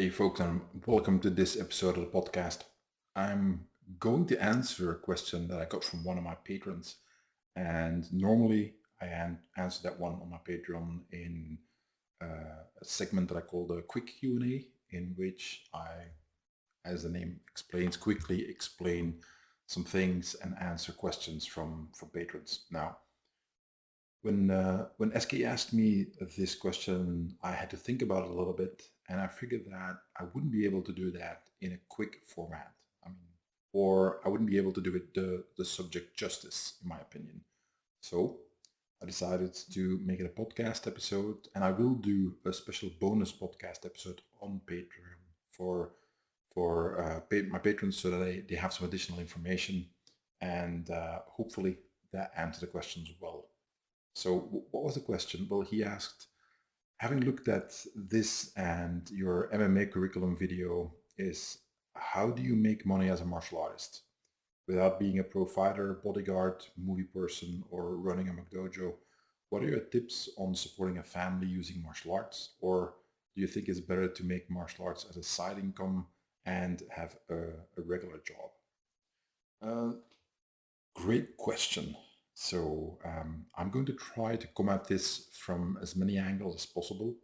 Hey folks, and welcome to this episode of the podcast. I'm going to answer a question that I got from one of my patrons, and normally I answer that one on my Patreon in a segment that I call the quick Q&A, in which I, as the name explains, quickly explain some things and answer questions from patrons. Now, when SK asked me this question, I had to think about it a little bit, and I figured that I wouldn't be able to do that in a quick format. I mean, or I wouldn't be able to do it the subject justice, in my opinion. So I decided to make it a podcast episode, and I will do a special bonus podcast episode on Patreon for my patrons, so that they have some additional information, and hopefully that answer the questions well. So what was the question? Well, he asked, having looked at this and your MMA curriculum video, is how do you make money as a martial artist without being a pro fighter, bodyguard, movie person, or running a McDojo? What are your tips on supporting a family using martial arts? Or do you think it's better to make martial arts as a side income and have a regular job? Uh, Great question. So I'm going to try to come at this from as many angles as possible,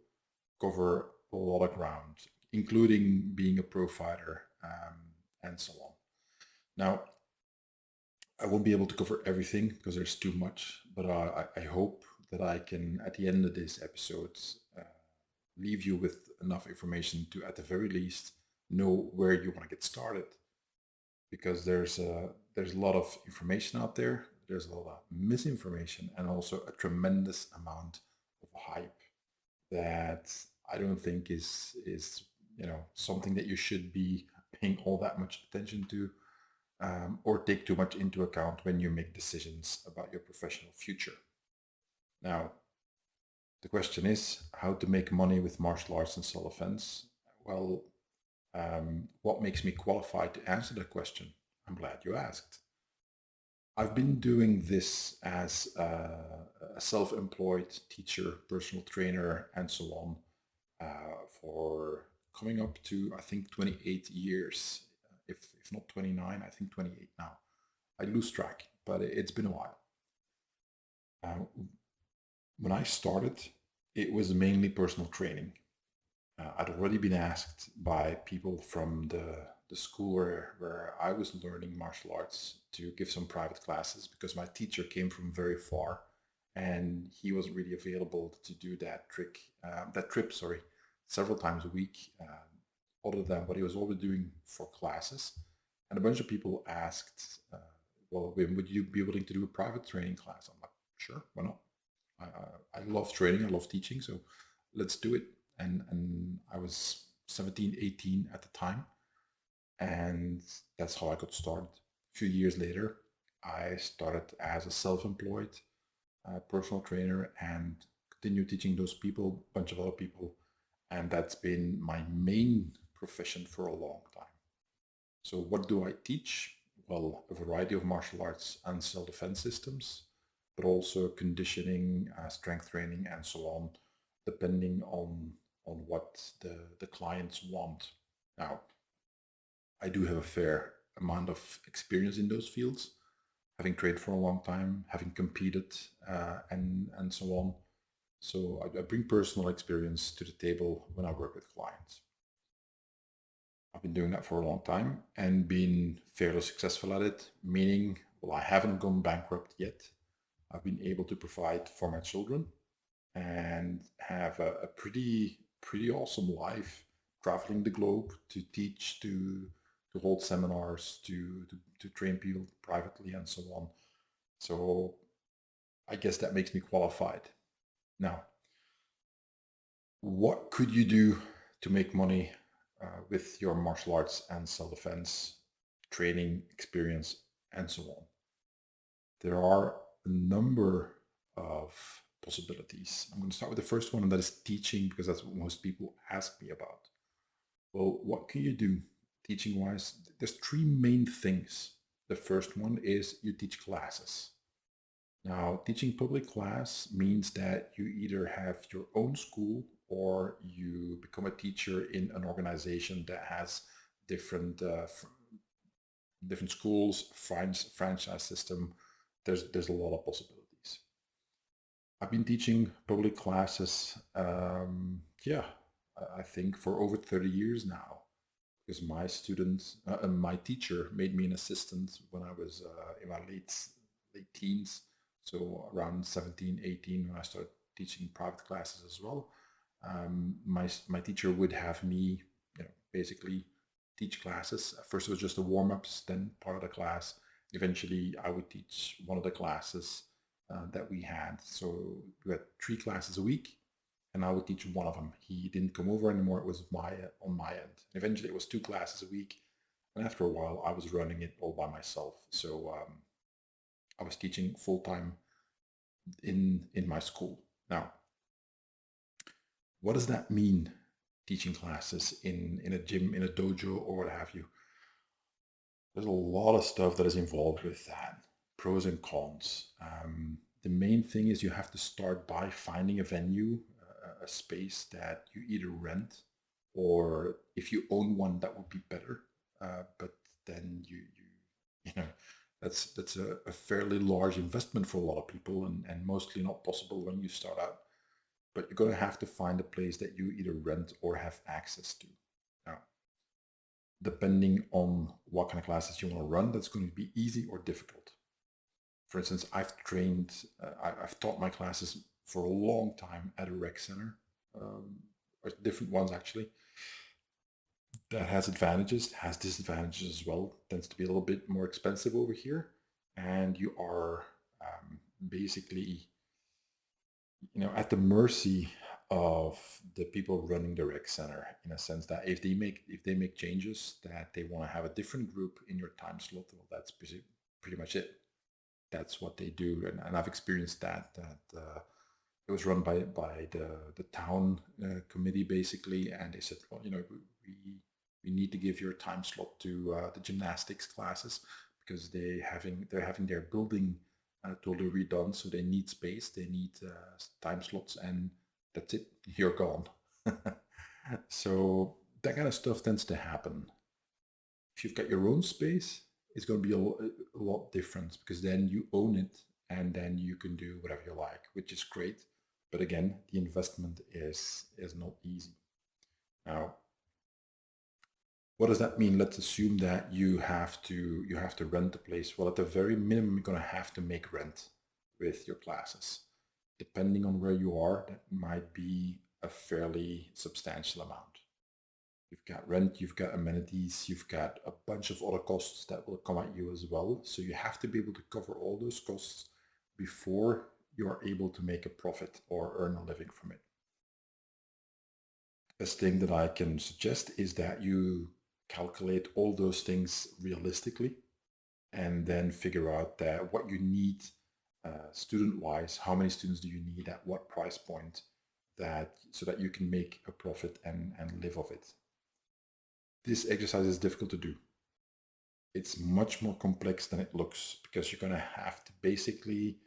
cover a lot of ground, including being a pro fighter and so on. Now, I won't be able to cover everything because there's too much, but I hope that I can, at the end of this episode, leave you with enough information to, at the very least, know where you want to get started. Because there's a lot of information out there, there's a lot of misinformation, and also a tremendous amount of hype that I don't think is something that you should be paying all that much attention to, or take too much into account when you make decisions about your professional future. Now, the question is how to make money with martial arts and self-defense. Well, what makes me qualified to answer that question? I'm glad you asked. I've been doing this as a self-employed teacher, personal trainer, and so on for coming up to, I think, 28 years. If not 29, I think 28 now. I lose track, but it's been a while. When I started, it was mainly personal training. I'd already been asked by people from the school where I was learning martial arts to give some private classes, because my teacher came from very far and he wasn't really available to do that trip, several times a week, other than what he was already doing for classes. And a bunch of people asked, well, would you be willing to do a private training class? I'm like, sure, why not? I love training, I love teaching, so let's do it. And I was 17, 18 at the time, and that's how I got started. A few years later, I started as a self-employed personal trainer and continued teaching those people, a bunch of other people, and that's been my main profession for a long time. So what do I teach? Well, a variety of martial arts and self-defense systems, but also conditioning, strength training, and so on, depending on what the clients want. Now, I do have a fair amount of experience in those fields, having trained for a long time, having competed, and so on. So I bring personal experience to the table when I work with clients. I've been doing that for a long time and been fairly successful at it, meaning, well, I haven't gone bankrupt yet. I've been able to provide for my children and have a pretty awesome life, traveling the globe to teach, to hold seminars, to train people privately, and so on. So I guess that makes me qualified. Now, what could you do to make money with your martial arts and self-defense training experience and so on? There are a number of possibilities. I'm going to start with the first one, and that is teaching, because that's what most people ask me about. Well, what can you do teaching wise? There's three main things. The first one is you teach classes. Now, teaching public class means that you either have your own school or you become a teacher in an organization that has different different schools, franchise system. There's a lot of possibilities. I've been teaching public classes, yeah, I think for over 30 years now, because my teacher made me an assistant when I was in my late teens, so around 17, 18 when I started teaching private classes as well. My teacher would have me, basically teach classes. First it was just the warm-ups, then part of the class. Eventually I would teach one of the classes that we had. So we had 3 classes a week, and I would teach one of them. He didn't come over anymore. It was on my end. Eventually it was 2 classes a week, and after a while I was running it all by myself. So I was teaching full-time in my school. Now, what does that mean, teaching classes in a gym, in a dojo, or what have you? There's a lot of stuff that is involved with that, pros and cons. The main thing is you have to start by finding a venue, a space that you either rent, or if you own one, that would be better. But then you know, that's a fairly large investment for a lot of people, and mostly not possible when you start out. But you're going to have to find a place that you either rent or have access to. Now, depending on what kind of classes you want to run, that's going to be easy or difficult. For instance, I've taught my classes for a long time at a rec center, or different ones actually. That has advantages, has disadvantages as well. Tends to be a little bit more expensive over here, and you are basically, at the mercy of the people running the rec center, in a sense that if they make changes that they want to have a different group in your time slot, well, that's pretty much it. That's what they do, and I've experienced that it was run by the town committee basically, and they said, well, we need to give your time slot to the gymnastics classes because they're having their building totally redone, so they need space, they need time slots, and that's it, you're gone. So that kind of stuff tends to happen. If you've got your own space, it's going to be a lot different, because then you own it and then you can do whatever you like, which is great. But again, the investment is not easy. Now, what does that mean? Let's assume that you have to rent the place. Well, at the very minimum, you're going to have to make rent with your classes. Depending on where you are, that might be a fairly substantial amount. You've got rent, you've got amenities, you've got a bunch of other costs that will come at you as well. So you have to be able to cover all those costs before you're able to make a profit or earn a living from it. The best thing that I can suggest is that you calculate all those things realistically, and then figure out that what you need student-wise, how many students do you need at what price point, so that you can make a profit and live off it. This exercise is difficult to do. It's much more complex than it looks, because you're going to have to basically,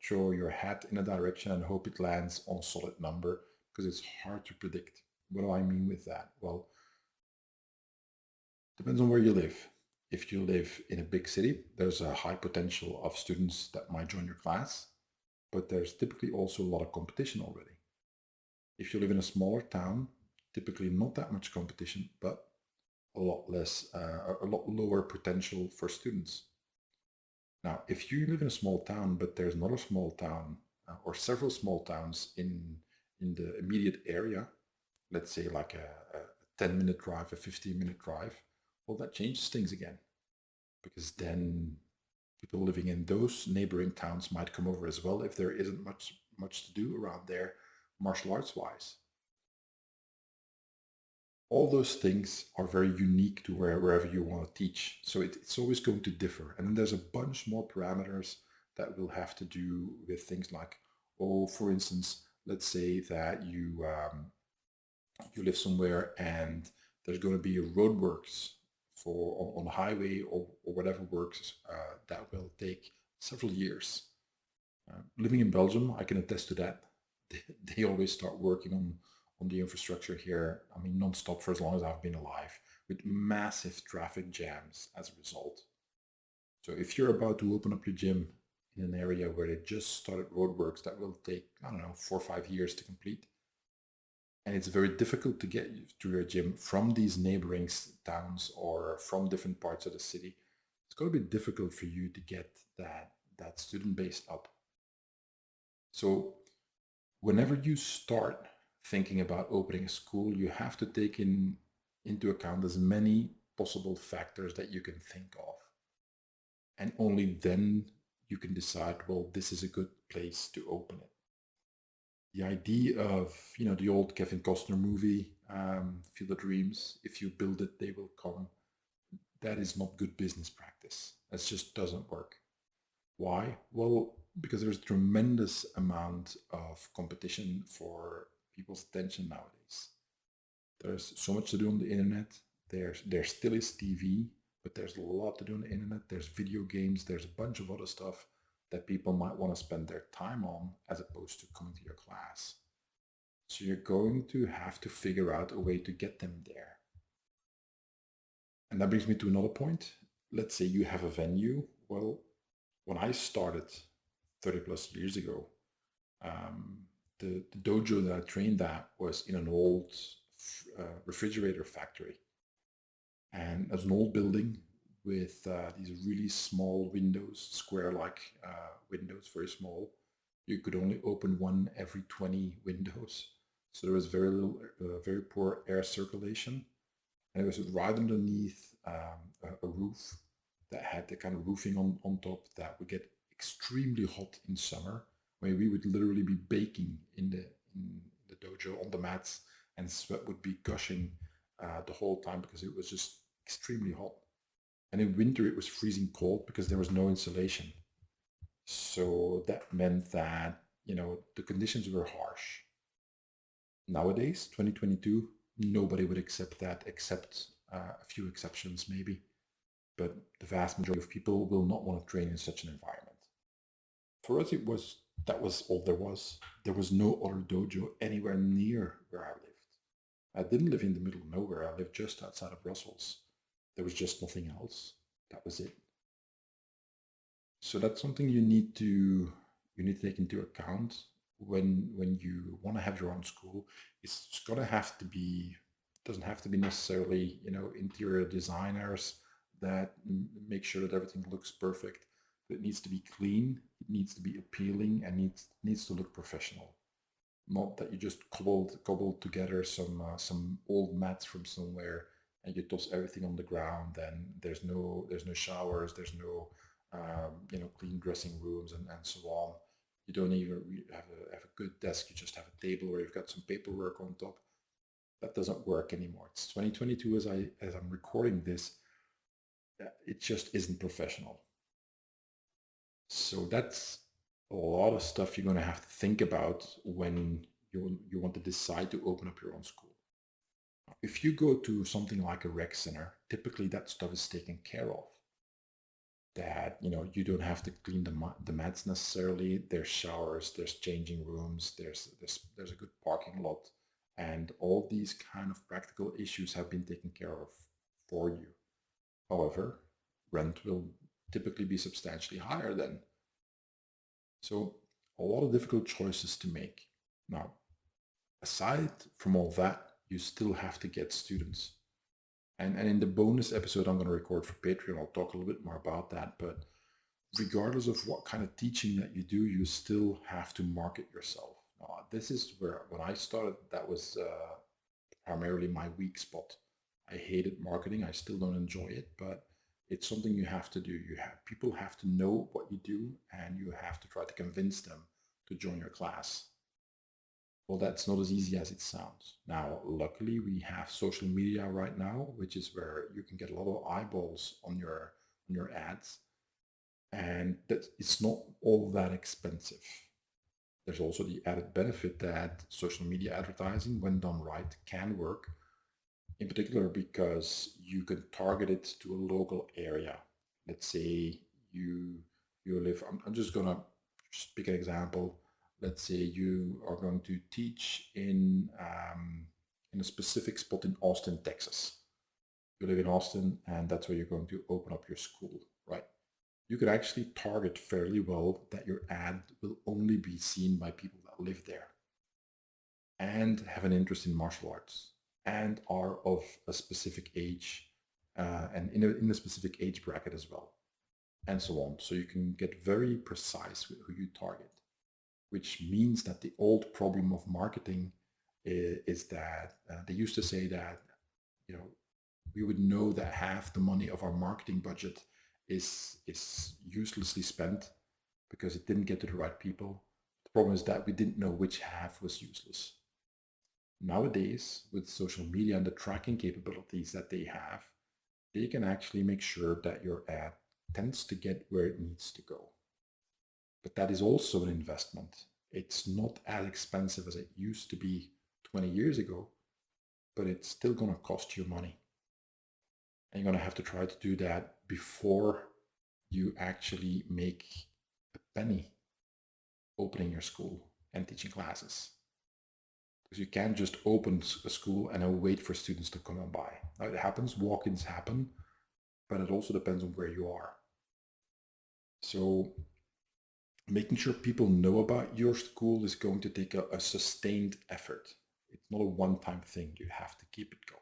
throw your hat in a direction and hope it lands on a solid number, because it's hard to predict. What do I mean with that? Well, depends on where you live. If you live in a big city, there's a high potential of students that might join your class, but there's typically also a lot of competition already. If you live in a smaller town, typically not that much competition, but a lot lower potential for students. Now, if you live in a small town, but there's another small town or several small towns in the immediate area, let's say like a 10-minute drive, a 15-minute drive, well, that changes things again, because then people living in those neighboring towns might come over as well if there isn't much to do around there, martial arts wise. All those things are very unique to wherever you want to teach. So it's always going to differ. And then there's a bunch more parameters that will have to do with things like, for instance, let's say that you live somewhere and there's going to be roadworks on the highway or whatever works that will take several years. Living in Belgium, I can attest to that. they always start working on the infrastructure here. I mean, nonstop for as long as I've been alive, with massive traffic jams as a result. So if you're about to open up your gym in an area where they just started roadworks that will take, I don't know, 4 or 5 years to complete, and it's very difficult to get to your gym from these neighboring towns or from different parts of the city, it's going to be difficult for you to get that student base up. So whenever you start thinking about opening a school, you have to take into account as many possible factors that you can think of. And only then you can decide, well, this is a good place to open it. The idea of, the old Kevin Costner movie, Field of Dreams, if you build it, they will come. That is not good business practice. That just doesn't work. Why? Well, because there's a tremendous amount of competition for people's attention nowadays. There's so much to do on the internet. There still is TV, but there's a lot to do on the internet. There's video games. There's a bunch of other stuff that people might want to spend their time on as opposed to coming to your class. So you're going to have to figure out a way to get them there. And that brings me to another point. Let's say you have a venue. Well, when I started 30 plus years ago, the dojo that I trained at was in an old refrigerator factory. And it was an old building with these really small windows, square-like windows, very small. You could only open one every 20 windows. So there was very little, very poor air circulation. And it was right underneath a roof that had the kind of roofing on top that would get extremely hot in summer, where we would literally be baking in the dojo on the mats, and sweat would be gushing the whole time because it was just extremely hot. And in winter it was freezing cold because there was no insulation. So that meant that, the conditions were harsh. Nowadays, 2022, nobody would accept that except a few exceptions maybe. But the vast majority of people will not want to train in such an environment. For us, that was all there was. There was no other dojo anywhere near where I lived. I didn't live in the middle of nowhere. I lived just outside of Brussels. There was just nothing else. That was it. So that's something you need to take into account when you want to have your own school. It's gonna have to be, doesn't have to be necessarily, interior designers that make sure that everything looks perfect. It needs to be clean, it needs to be appealing, and needs to look professional. Not that you just cobbled together some old mats from somewhere and you toss everything on the ground. And there's no showers, there's no clean dressing rooms and so on. You don't even have a good desk. You just have a table where you've got some paperwork on top. That doesn't work anymore. It's 2022 as I'm recording this. It just isn't professional. So that's a lot of stuff you're going to have to think about when you want to decide to open up your own school. If you go to something like a rec center, typically that stuff is taken care of. That you don't have to clean the mats necessarily. There's showers, there's changing rooms, there's a good parking lot, and all these kind of practical issues have been taken care of for you. However, rent will typically be substantially higher then. So a lot of difficult choices to make. Now, aside from all that, you still have to get students. And in the bonus episode I'm going to record for Patreon, I'll talk a little bit more about that. But regardless of what kind of teaching that you do, you still have to market yourself. Now, this is where, when I started, that was primarily my weak spot. I hated marketing. I still don't enjoy it, but it's something you have to do. People have to know what you do, and you have to try to convince them to join your class. Well, that's not as easy as it sounds. Now, luckily, we have social media right now, which is where you can get a lot of eyeballs on your ads, and that it's not all that expensive. There's also the added benefit that social media advertising, when done right, can work. In particular, because you can target it to a local area. Let's say you live. I'm just gonna pick an example. Let's say you are going to teach in a specific spot in Austin, Texas. You live in Austin, and that's where you're going to open up your school, right? You could actually target fairly well that your ad will only be seen by people that live there and have an interest in martial arts and are of a specific age and in a specific age bracket as well, and so on. So you can get very precise with who you target, which means that the old problem of marketing is that they used to say that, you know, we would know that half the money of our marketing budget is uselessly spent because it didn't get to the right people. The problem is that we didn't know which half was useless. Nowadays, with social media and the tracking capabilities that they have, they can actually make sure that your ad tends to get where it needs to go. But that is also an investment. It's not as expensive as it used to be 20 years ago, but it's still going to cost you money. And you're going to have to try to do that before you actually make a penny opening your school and teaching classes. Because you can't just open a school and then wait for students to come on by. Now it happens, walk-ins happen, but it also depends on where you are. So making sure people know about your school is going to take a sustained effort. It's not a one-time thing. You have to keep it going.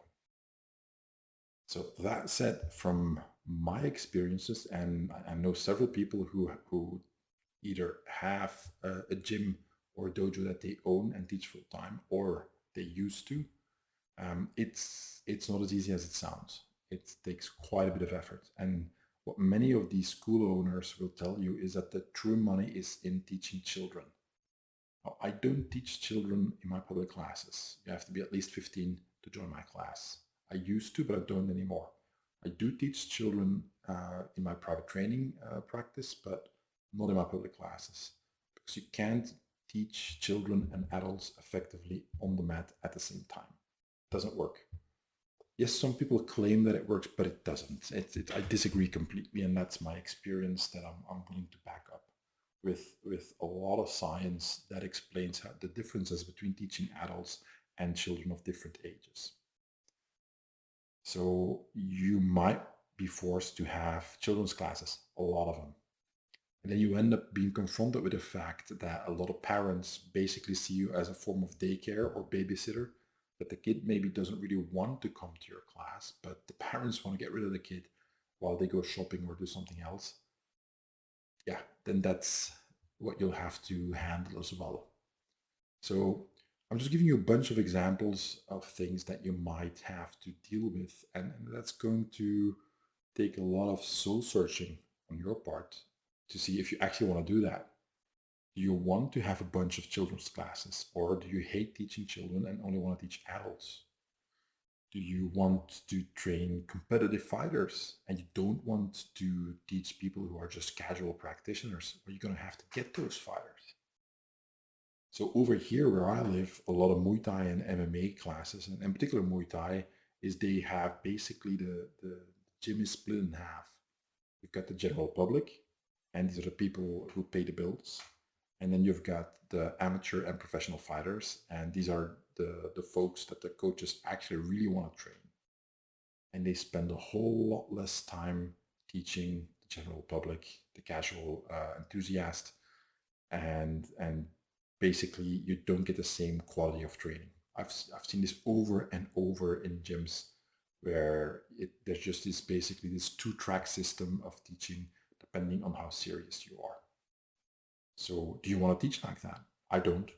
So that said, from my experiences, and I know several people who either have a gym or a dojo that they own and teach full time, or they used to, it's not as easy as it sounds. It takes quite a bit of effort. And what many of these school owners will tell you is that the true money is in teaching children. Now, I don't teach children in my public classes. You have to be at least 15 to join my class. I used to, but I don't anymore. I do teach children in my private training practice, but not in my public classes, because you can't teach children and adults effectively on the mat at the same time. It doesn't work. Yes, some people claim that it works, but it doesn't. I disagree completely, and that's my experience that I'm willing to back up with a lot of science that explains how the differences between teaching adults and children of different ages. So you might be forced to have children's classes, a lot of them. And then you end up being confronted with the fact that a lot of parents basically see you as a form of daycare or babysitter, that the kid maybe doesn't really want to come to your class, but the parents want to get rid of the kid while they go shopping or do something else. Yeah, then that's what you'll have to handle as well. So I'm just giving you a bunch of examples of things that you might have to deal with, and that's going to take a lot of soul searching on your part to see if you actually want to do that. Do you want to have a bunch of children's classes, or do you hate teaching children and only want to teach adults? Do you want to train competitive fighters and you don't want to teach people who are just casual practitioners? Are you going to have to get those fighters? So over here where I live, a lot of Muay Thai and MMA classes, and in particular Muay Thai, is they have basically the gym is split in half. You've got the general public, and these are the people who pay the bills. And then you've got the amateur and professional fighters, and these are the folks that the coaches actually really want to train. And they spend a whole lot less time teaching the general public, the casual enthusiast, and basically you don't get the same quality of training. I've seen this over and over in gyms where there's just basically this two-track system of teaching depending on how serious you are. So do you want to teach like that? I don't.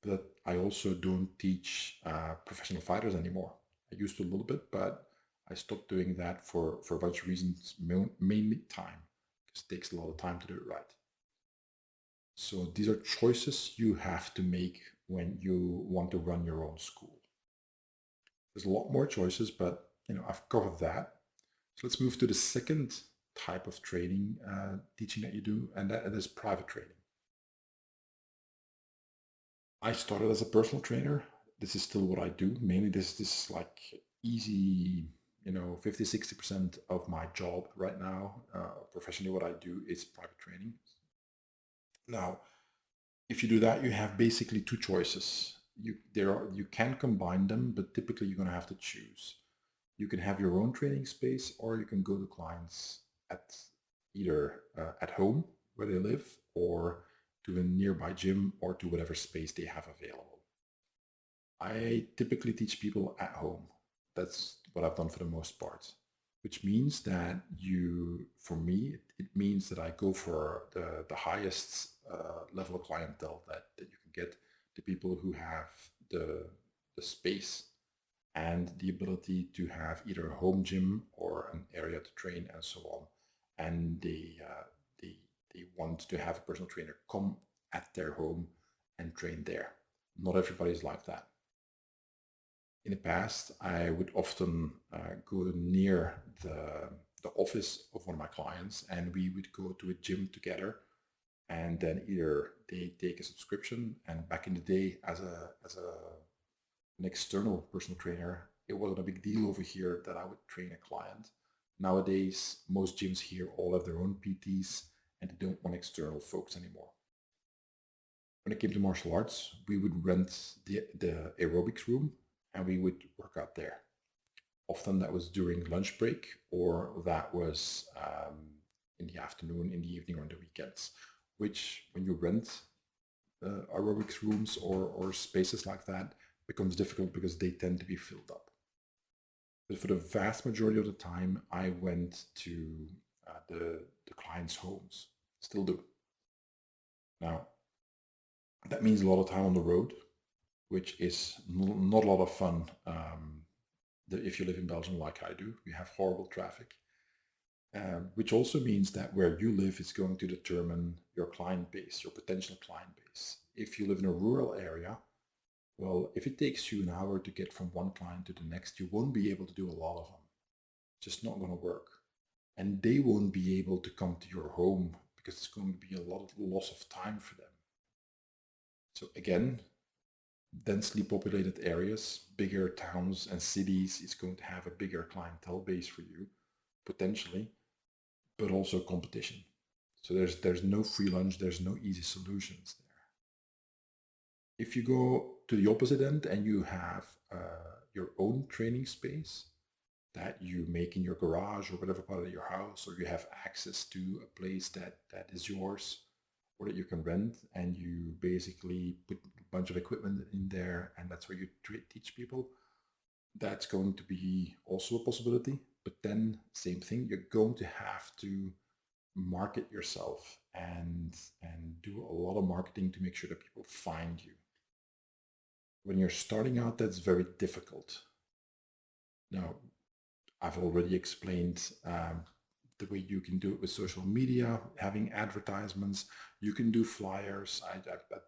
But I also don't teach professional fighters anymore. I used to a little bit, but I stopped doing that for a bunch of reasons, mainly time, because it takes a lot of time to do it right. So these are choices you have to make when you want to run your own school. There's a lot more choices, but I've covered that. So let's move to the second type of training, teaching that you do, and that is private training. I started as a personal trainer. This is still what I do. Mainly this is like easy, 50, 60% of my job right now. Professionally, what I do is private training. Now, If you do that, you have basically two choices. You can combine them, but typically you're going to have to choose. You can have your own training space, or you can go to clients at either at home where they live, or to a nearby gym, or to whatever space they have available. I typically teach people at home. That's what I've done for the most part, which means that for me, it means that I go for the highest level of clientele that you can get, the people who have the space and the ability to have either a home gym or an area to train and so on. And they, they want to have a personal trainer come at their home and train there. Not everybody's like that. In the past, I would often go near the office of one of my clients, and we would go to a gym together, and then either they take a subscription, and back in the day as an external personal trainer, it wasn't a big deal over here that I would train a client. Nowadays, most gyms here all have their own PTs, and they don't want external folks anymore. When it came to martial arts, we would rent the aerobics room and we would work out there. Often that was during lunch break, or that was in the afternoon, in the evening, or on the weekends, which when you rent aerobics rooms or spaces like that becomes difficult because they tend to be filled up. But for the vast majority of the time, I went to the clients' homes, still do. Now, that means a lot of time on the road, which is not a lot of fun. If you live in Belgium like I do, we have horrible traffic, which also means that where you live is going to determine your client base, your potential client base. If you live in a rural area, well, if it takes you an hour to get from one client to the next, you won't be able to do a lot of them. Just not going to work. And they won't be able to come to your home because it's going to be a lot of loss of time for them. So again, densely populated areas, bigger towns and cities is going to have a bigger clientele base for you, potentially, but also competition. So there's no free lunch, there's no easy solutions there. If you go to the opposite end and you have your own training space that you make in your garage or whatever part of your house, or you have access to a place that is yours, or that you can rent, and you basically put a bunch of equipment in there, and that's where you teach people, that's going to be also a possibility. But then, same thing, you're going to have to market yourself and do a lot of marketing to make sure that people find you. When you're starting out, that's very difficult. Now, I've already explained the way you can do it with social media, having advertisements. You can do flyers. I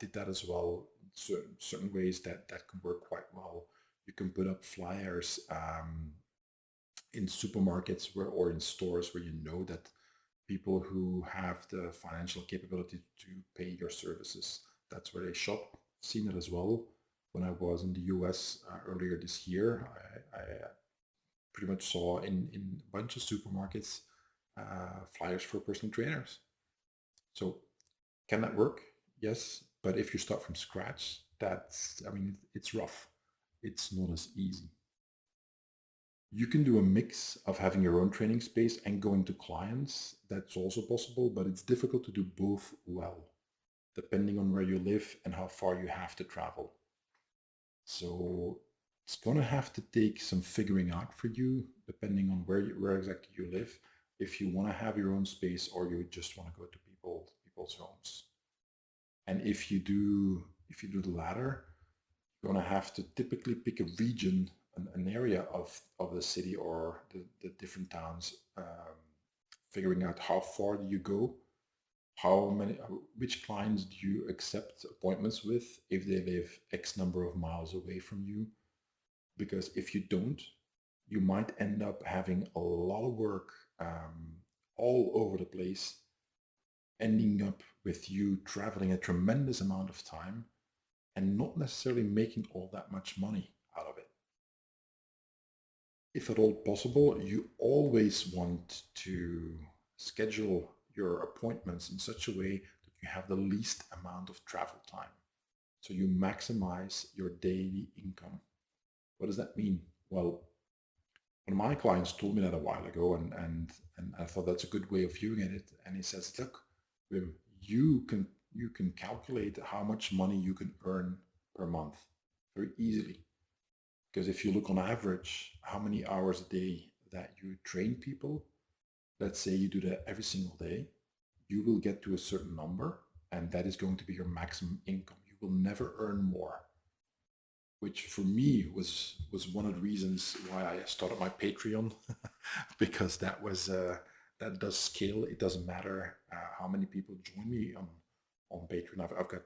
did that as well. Certain ways that can work quite well. You can put up flyers in supermarkets or in stores where you know that people who have the financial capability to pay your services, that's where they shop. Seen it as well. When I was in the US earlier this year, I pretty much saw in a bunch of supermarkets flyers for personal trainers. So can that work? Yes, but if you start from scratch, it's rough. It's not as easy. You can do a mix of having your own training space and going to clients. That's also possible, but it's difficult to do both well, depending on where you live and how far you have to travel. So it's going to have to take some figuring out for you, depending on where exactly you live, if you want to have your own space or you just want to go to people's homes. And if you do the latter, you're going to have to typically pick a region, an area of the city or the different towns, figuring out how far do you go, which clients do you accept appointments with if they live X number of miles away from you. Because if you don't, you might end up having a lot of work all over the place, ending up with you traveling a tremendous amount of time and not necessarily making all that much money out of it. If at all possible, you always want to schedule your appointments in such a way that you have the least amount of travel time. So you maximize your daily income. What does that mean? Well, one of my clients told me that a while ago, and I thought that's a good way of viewing it. And he says, look, Wim, you can calculate how much money you can earn per month very easily. Because if you look on average, how many hours a day that you train people, let's say you do that every single day, you will get to a certain number, and that is going to be your maximum income. You will never earn more, which for me was one of the reasons why I started my Patreon, because that does scale. It doesn't matter how many people join me on Patreon. I've got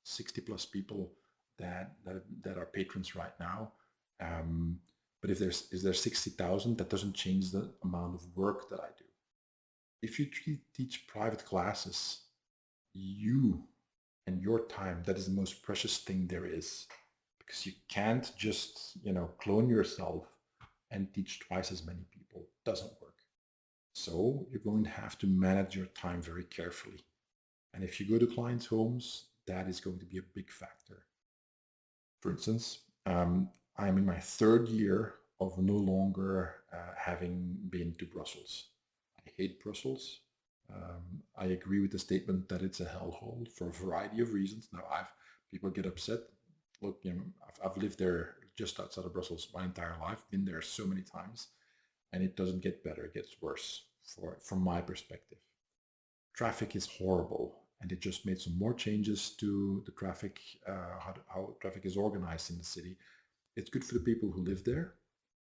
60 plus people that are patrons right now. But if there's 60,000, that doesn't change the amount of work that I do. If you teach private classes, you and your time, that is the most precious thing there is, because you can't just, clone yourself and teach twice as many people. It doesn't work. So you're going to have to manage your time very carefully. And if you go to clients' homes, that is going to be a big factor. For instance, I'm in my third year of no longer having been to Brussels. I hate Brussels. I agree with the statement that it's a hellhole for a variety of reasons. Now, people get upset. Look, I've lived there just outside of Brussels my entire life, been there so many times, and it doesn't get better, it gets worse from my perspective. Traffic is horrible, and it just made some more changes to the traffic, how traffic is organized in the city. It's good for the people who live there.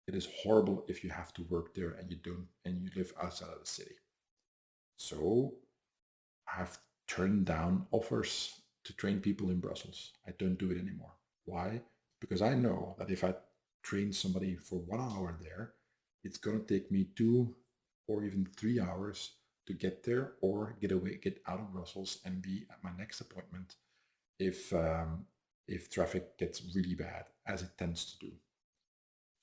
It is horrible if you have to work there and you live outside of the city. So I've turned down offers to train people in Brussels. I don't do it anymore. Why? Because I know that if I train somebody for 1 hour there, it's going to take me 2 or even 3 hours to get there or get out of Brussels and be at my next appointment if traffic gets really bad, as it tends to do.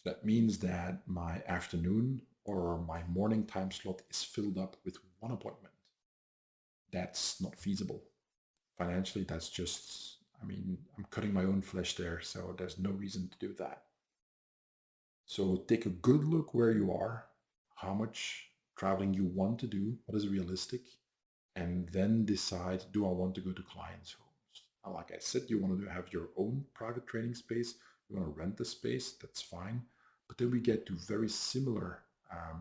So that means that my afternoon or my morning time slot is filled up with one appointment. That's not feasible. Financially, that's just, I'm cutting my own flesh there, so there's no reason to do that. So take a good look where you are, how much traveling you want to do, what is realistic, and then decide, do I want to go to clients' homes? And like I said, you want to have your own private training space, you want to rent the space, that's fine. But then we get to very similar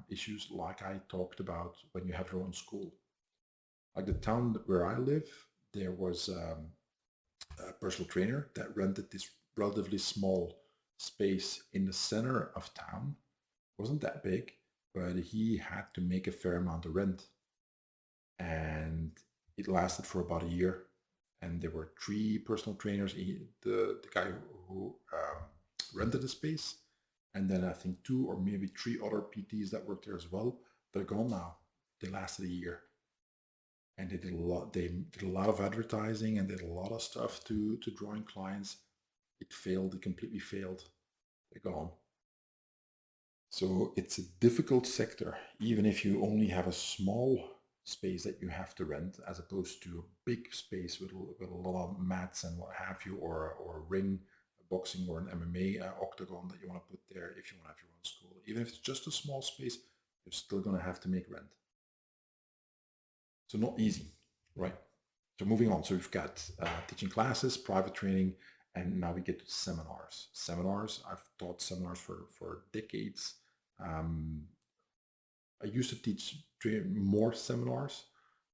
issues like I talked about when you have your own school. Like the town where I live, there was a personal trainer that rented this relatively small space in the center of town. It wasn't that big, but he had to make a fair amount of rent. And it lasted for about a year. And there were 3 personal trainers, the guy who rented the space, and then I think 2 or maybe 3 other PTs that worked there as well. They're gone now. They lasted a year. And they did a lot of advertising and did a lot of stuff to drawing clients. It failed, it completely failed. They're gone. So it's a difficult sector, even if you only have a small space that you have to rent, as opposed to a big space with a lot of mats and what have you, or a ring, a boxing or an MMA octagon that you want to put there if you want to have your own school. Even if it's just a small space, you're still going to have to make rent. So not easy, right? So moving on. So we've got teaching classes, private training, and now we get to seminars. I've taught seminars for decades. I used to teach more seminars,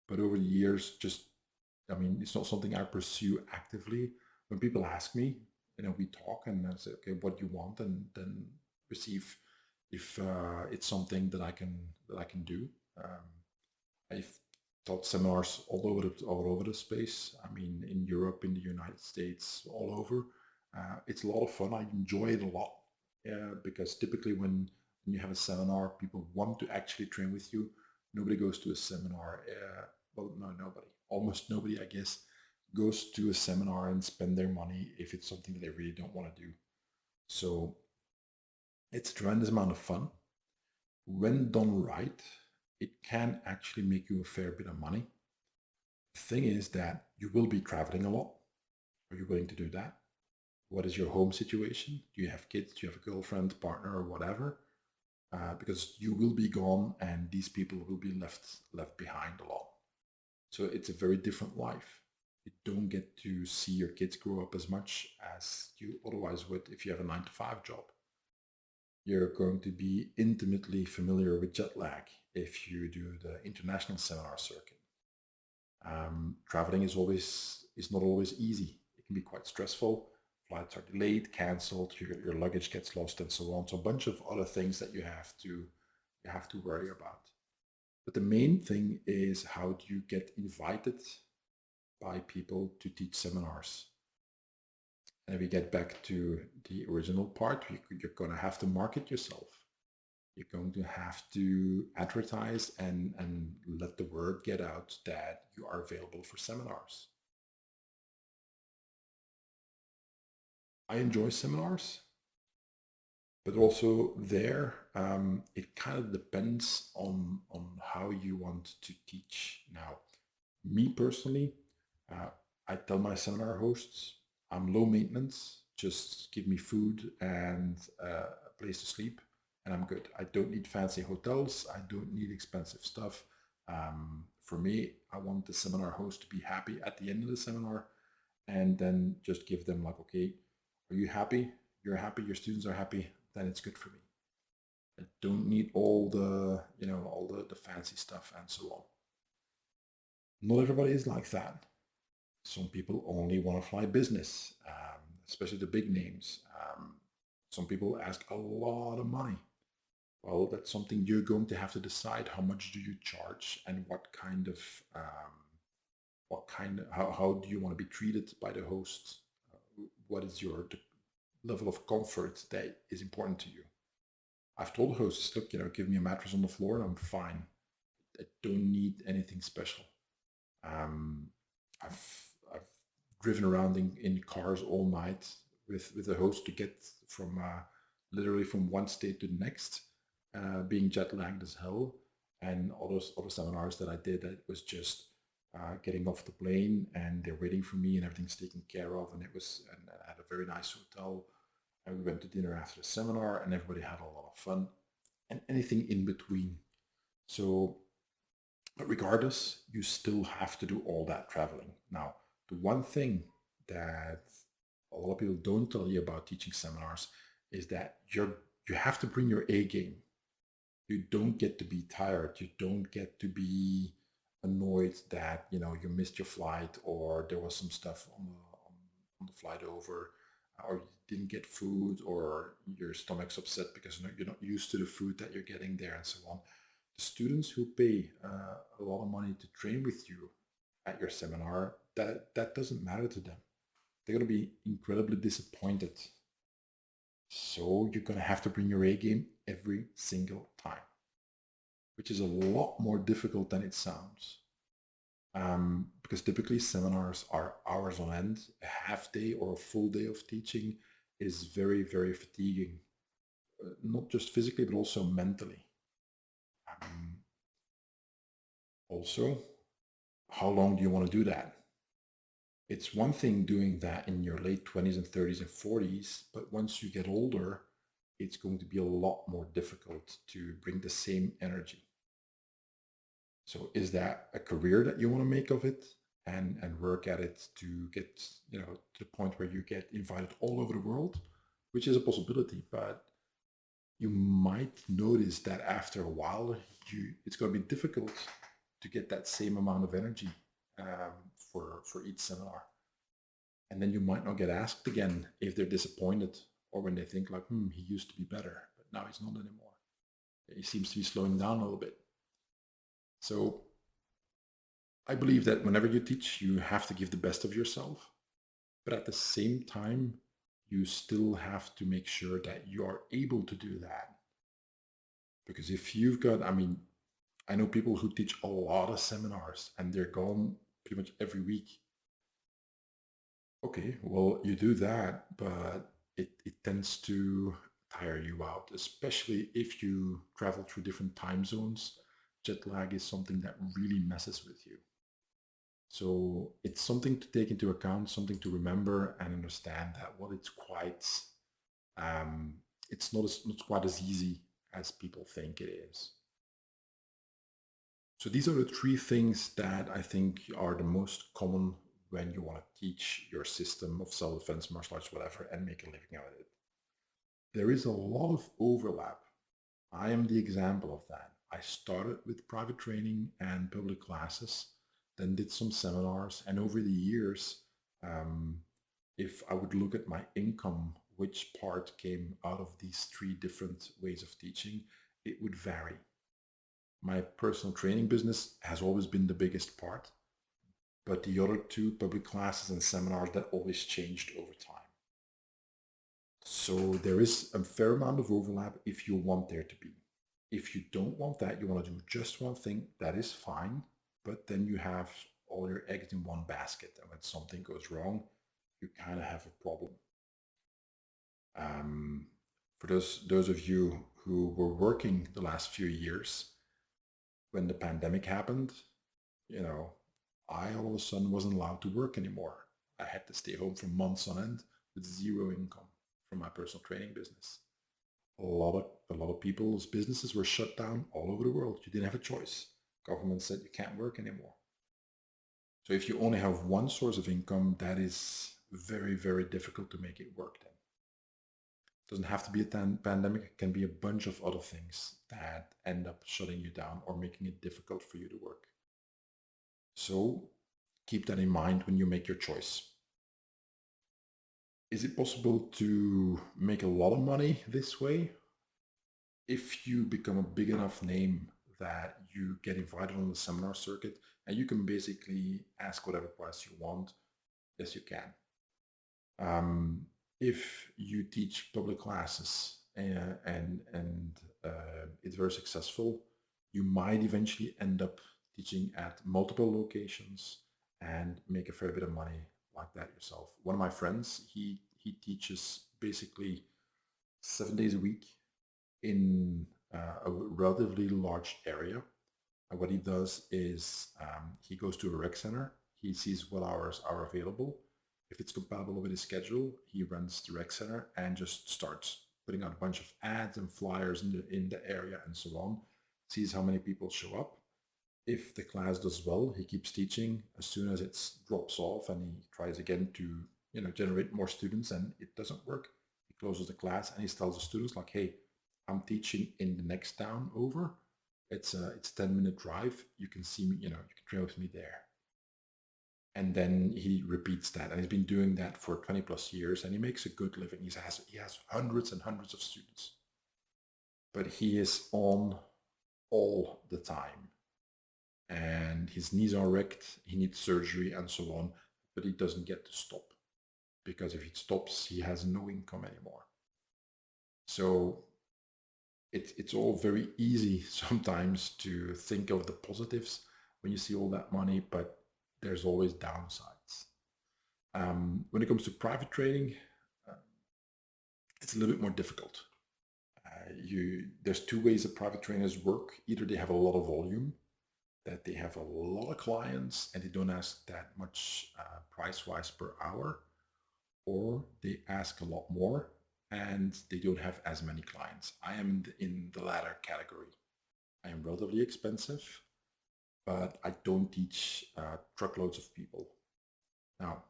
but over the years, it's not something I pursue actively. When people ask me, we talk and I say, okay, what do you want? And then receive if it's something that I can do. I've taught seminars all over the space. In Europe, in the United States, all over. It's a lot of fun. I enjoy it a lot because typically when you have a seminar, people want to actually train with you. Nobody goes to a seminar. Nobody. Almost nobody, I guess, goes to a seminar and spend their money if it's something that they really don't want to do. So it's a tremendous amount of fun. When done right, it can actually make you a fair bit of money. The thing is that you will be traveling a lot. Are you willing to do that? What is your home situation? Do you have kids? Do you have a girlfriend, partner, or whatever? Because you will be gone, and these people will be left behind a lot. So it's a very different life. You don't get to see your kids grow up as much as you otherwise would if you have a 9 to 5 job. You're going to be intimately familiar with jet lag if you do the international seminar circuit. Traveling is not always easy. It can be quite stressful. Flights are delayed, cancelled, your luggage gets lost, and so on. So a bunch of other things that you have to worry about. But the main thing is, how do you get invited by people to teach seminars? And if we get back to the original part, you're going to have to market yourself. You're going to have to advertise and let the word get out that you are available for seminars. I enjoy seminars, but also there, it kind of depends on how you want to teach. Now, me personally, I tell my seminar hosts, I'm low maintenance, just give me food and a place to sleep, and I'm good. I don't need fancy hotels, I don't need expensive stuff. For me, I want the seminar host to be happy at the end of the seminar, and then just give them like, okay, are you happy? You're happy, your students are happy, then it's good for me. I don't need all the, all the fancy stuff and so on. Not everybody is like that. Some people only want to fly business, especially the big names. Some people ask a lot of money. Well, that's something you're going to have to decide. How much do you charge, and how do you want to be treated by the host? What is your level of comfort that is important to you? I've told hosts, look, give me a mattress on the floor and I'm fine. I don't need anything special. I've driven around in cars all night with a host to get from literally from one state to the next, being jet lagged as hell. And other seminars that I did, it was just getting off the plane and they're waiting for me and everything's taken care of. And I had a very nice hotel. And we went to dinner after the seminar and everybody had a lot of fun, and anything in between. So, but regardless, you still have to do all that traveling. Now, the one thing that a lot of people don't tell you about teaching seminars is that you have to bring your A game. You don't get to be tired. You don't get to be annoyed that you missed your flight, or there was some stuff on the flight over, or you didn't get food, or your stomach's upset because you're not used to the food that you're getting there, and so on. The students who pay a lot of money to train with you at your seminar, that doesn't matter to them. They're going to be incredibly disappointed. So you're going to have to bring your A game every single time, which is a lot more difficult than it sounds. Because typically seminars are hours on end. A half day or a full day of teaching is very, very fatiguing, not just physically, but also mentally. Also, how long do you want to do that? It's one thing doing that in your late 20s and 30s and 40s, but once you get older, it's going to be a lot more difficult to bring the same energy. So is that a career that you want to make of it and work at it to get, to the point where you get invited all over the world, which is a possibility, but you might notice that after a while, it's going to be difficult to get that same amount of energy for each seminar. And then you might not get asked again if they're disappointed, or when they think like, he used to be better, but now he's not anymore. He seems to be slowing down a little bit. So I believe that whenever you teach, you have to give the best of yourself, but at the same time, you still have to make sure that you are able to do that. Because if you've got, I know people who teach a lot of seminars and they're gone pretty much every week. Okay, well, you do that, but it tends to tire you out, especially if you travel through different time zones. Jet lag is something that really messes with you. So it's something to take into account, something to remember and understand that what it's quite, um, it's not quite as easy as people think it is. So these are the three things that I think are the most common when you want to teach your system of self-defense, martial arts, whatever, and make a living out of it. There is a lot of overlap. I am the example of that. I started with private training and public classes, then did some seminars, and over the years, um, if I would look at my income, which part came out of these three different ways of teaching, it would vary. My personal training business has always been the biggest part, but the other two, public classes and seminars, that always changed over time. So there is a fair amount of overlap if you want there to be. If you don't want that, you want to do just one thing, that is fine, but then you have all your eggs in one basket, and when something goes wrong, you kind of have a problem. For those of you who were working the last few years, when the pandemic happened, you know, I all of a sudden wasn't allowed to work anymore. I had to stay home for months on end with zero income from my personal training business. A lot of people's businesses were shut down all over the world. You didn't have a choice. Government said you can't work anymore. So if you only have one source of income, that is very, very difficult to make it work then. It doesn't have to be a pandemic, it can be a bunch of other things that end up shutting you down or making it difficult for you to work. So keep that in mind when you make your choice. Is it possible to make a lot of money this way? If you become a big enough name that you get invited on the seminar circuit and you can basically ask whatever price you want, yes, you can. If you teach public classes and it's very successful, you might eventually end up teaching at multiple locations and make a fair bit of money like that yourself. One of my friends, he teaches basically 7 days a week in a relatively large area. And what he does is he goes to a rec center, he sees what hours are available. If it's compatible with his schedule, he runs the rec center and just starts putting out a bunch of ads and flyers in the area and so on, sees how many people show up. If the class does well, he keeps teaching. As soon as it drops off and he tries again to generate more students and it doesn't work, he closes the class and he tells the students like, hey, I'm teaching in the next town over. It's a 10-minute drive. You can see me, you can train with me there. And then he repeats that, and he's been doing that for 20 plus years, and he makes a good living. He has hundreds and hundreds of students, but he is on all the time, and his knees are wrecked. He needs surgery and so on, but he doesn't get to stop, because if he stops, he has no income anymore. So it's all very easy sometimes to think of the positives when you see all that money, but there's always downsides. When it comes to private trading, it's a little bit more difficult. There's two ways that private trainers work. Either they have a lot of volume, that they have a lot of clients and they don't ask that much price-wise per hour, or they ask a lot more and they don't have as many clients. I am in the latter category. I am relatively expensive, but I don't teach truckloads of people. Now,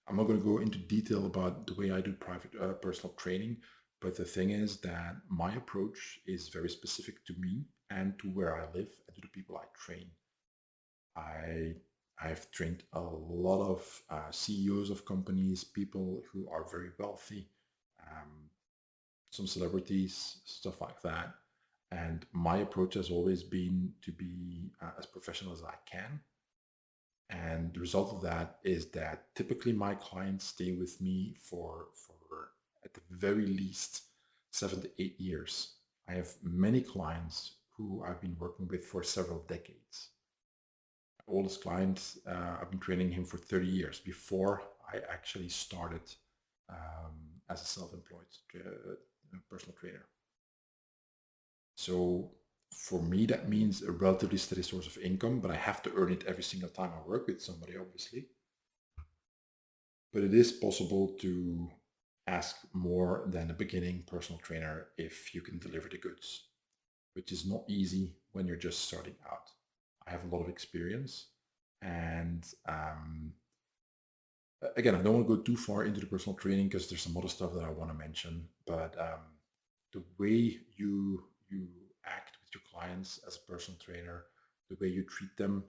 I'm not going to go into detail about the way I do private personal training, but the thing is that my approach is very specific to me and to where I live and to the people I train. I've trained a lot of CEOs of companies, people who are very wealthy, some celebrities, stuff like that. And my approach has always been to be as professional as I can. And the result of that is that typically my clients stay with me for at the very least 7 to 8 years. I have many clients who I've been working with for several decades. My oldest client, I've been training him for 30 years before I actually started as a self-employed personal trainer. So For me, that means a relatively steady source of income, but I have to earn it every single time I work with somebody, obviously. But it is possible to ask more than a beginning personal trainer if you can deliver the goods, which is not easy when you're just starting out. I have a lot of experience, and again, I don't want to go too far into the personal training because there's some other stuff that I want to mention. But the way you act with your clients as a personal trainer, the way you treat them,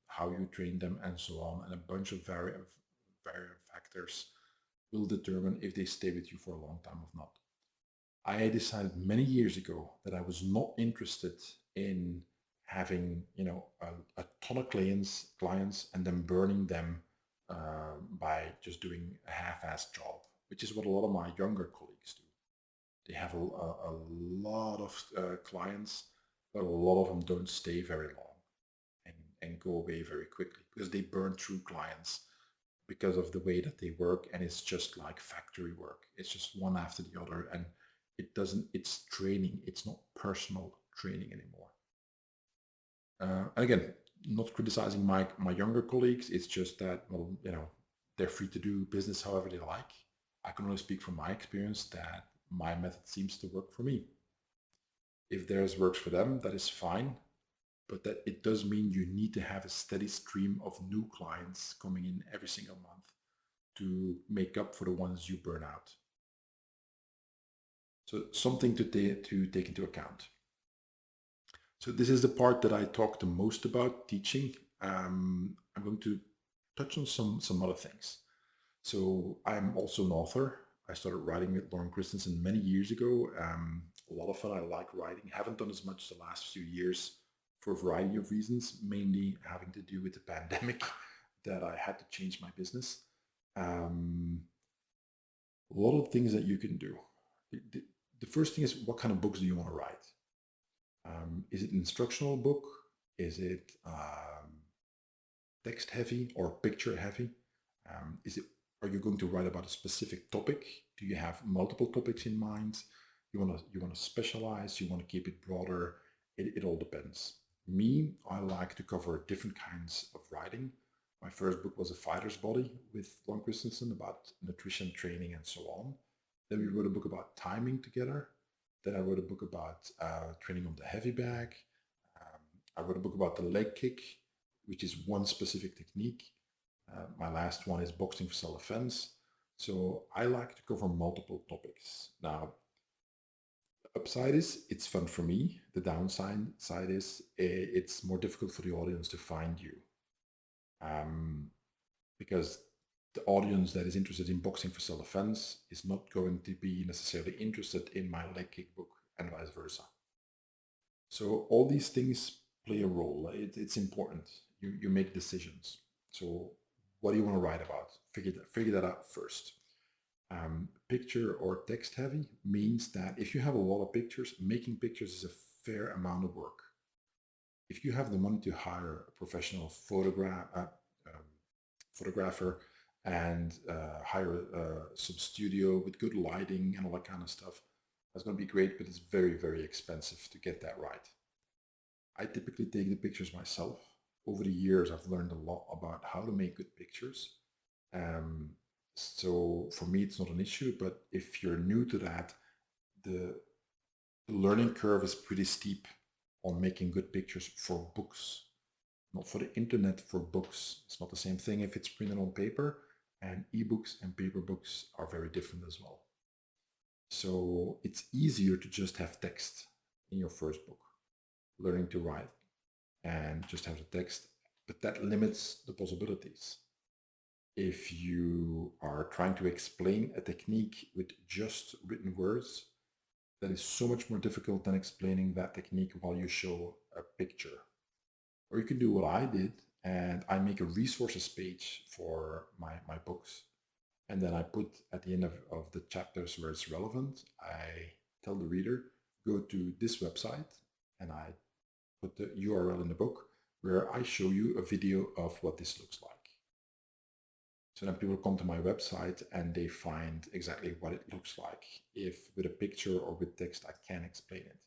how you train them, and so on, and a bunch of various factors will determine if they stay with you for a long time or not. I decided many years ago that I was not interested in having a ton of clients and then burning them by just doing a half-assed job, which is what a lot of my younger colleagues do. They have a lot of clients, but a lot of them don't stay very long and go away very quickly because they burn through clients because of the way that they work, and it's just like factory work. It's just one after the other, and it's training. It's not personal training anymore. And again, not criticizing my younger colleagues. It's just that, well, they're free to do business however they like. I can only speak from my experience that my method seems to work for me. If theirs works for them, that is fine. But that it does mean you need to have a steady stream of new clients coming in every single month to make up for the ones you burn out. So something to take into account. So this is the part that I talk the most about teaching. I'm going to touch on some other things. So I'm also an author. I started writing with Lauren Christensen many years ago. A lot of fun. I like writing. Haven't done as much the last few years for a variety of reasons, mainly having to do with the pandemic that I had to change my business. A lot of things that you can do. The first thing is, what kind of books do you want to write? Is it an instructional book? Is it text heavy or picture heavy? Are you going to write about a specific topic? Do you have multiple topics in mind? You want to specialize? You want to keep it broader? It all depends. Me, I like to cover different kinds of writing. My first book was A Fighter's Body with Lauren Christensen about nutrition, training, and so on. Then we wrote a book about timing together. Then I wrote a book about training on the heavy bag. I wrote a book about the leg kick, which is one specific technique. My last one is boxing for self-defense. So I like to cover multiple topics. Now, the upside is it's fun for me. The downside is it's more difficult for the audience to find you. Because the audience that is interested in boxing for self-defense is not going to be necessarily interested in my leg kick book and vice versa. So all these things play a role. It's important. You make decisions. So what do you want to write about? Figure that out first. Picture or text heavy means that if you have a lot of pictures, making pictures is a fair amount of work. If you have the money to hire a professional photographer and hire some studio with good lighting and all that kind of stuff, that's going to be great, but it's very, very expensive to get that right. I typically take the pictures myself. Over the years, I've learned a lot about how to make good pictures. So for me, it's not an issue, but if you're new to that, the learning curve is pretty steep on making good pictures for books, not for the internet, for books. It's not the same thing if it's printed on paper, and ebooks and paper books are very different as well. So it's easier to just have text in your first book, learning to write, and just have the text, but that limits the possibilities. If you are trying to explain a technique with just written words, that is so much more difficult than explaining that technique while you show a picture. Or you can do what I did, and I make a resources page for my books. And then I put at the end of the chapters where it's relevant, I tell the reader, go to this website, and I put the URL in the book where I show you a video of what this looks like. So then people come to my website and they find exactly what it looks like. If with a picture or with text, I can explain it.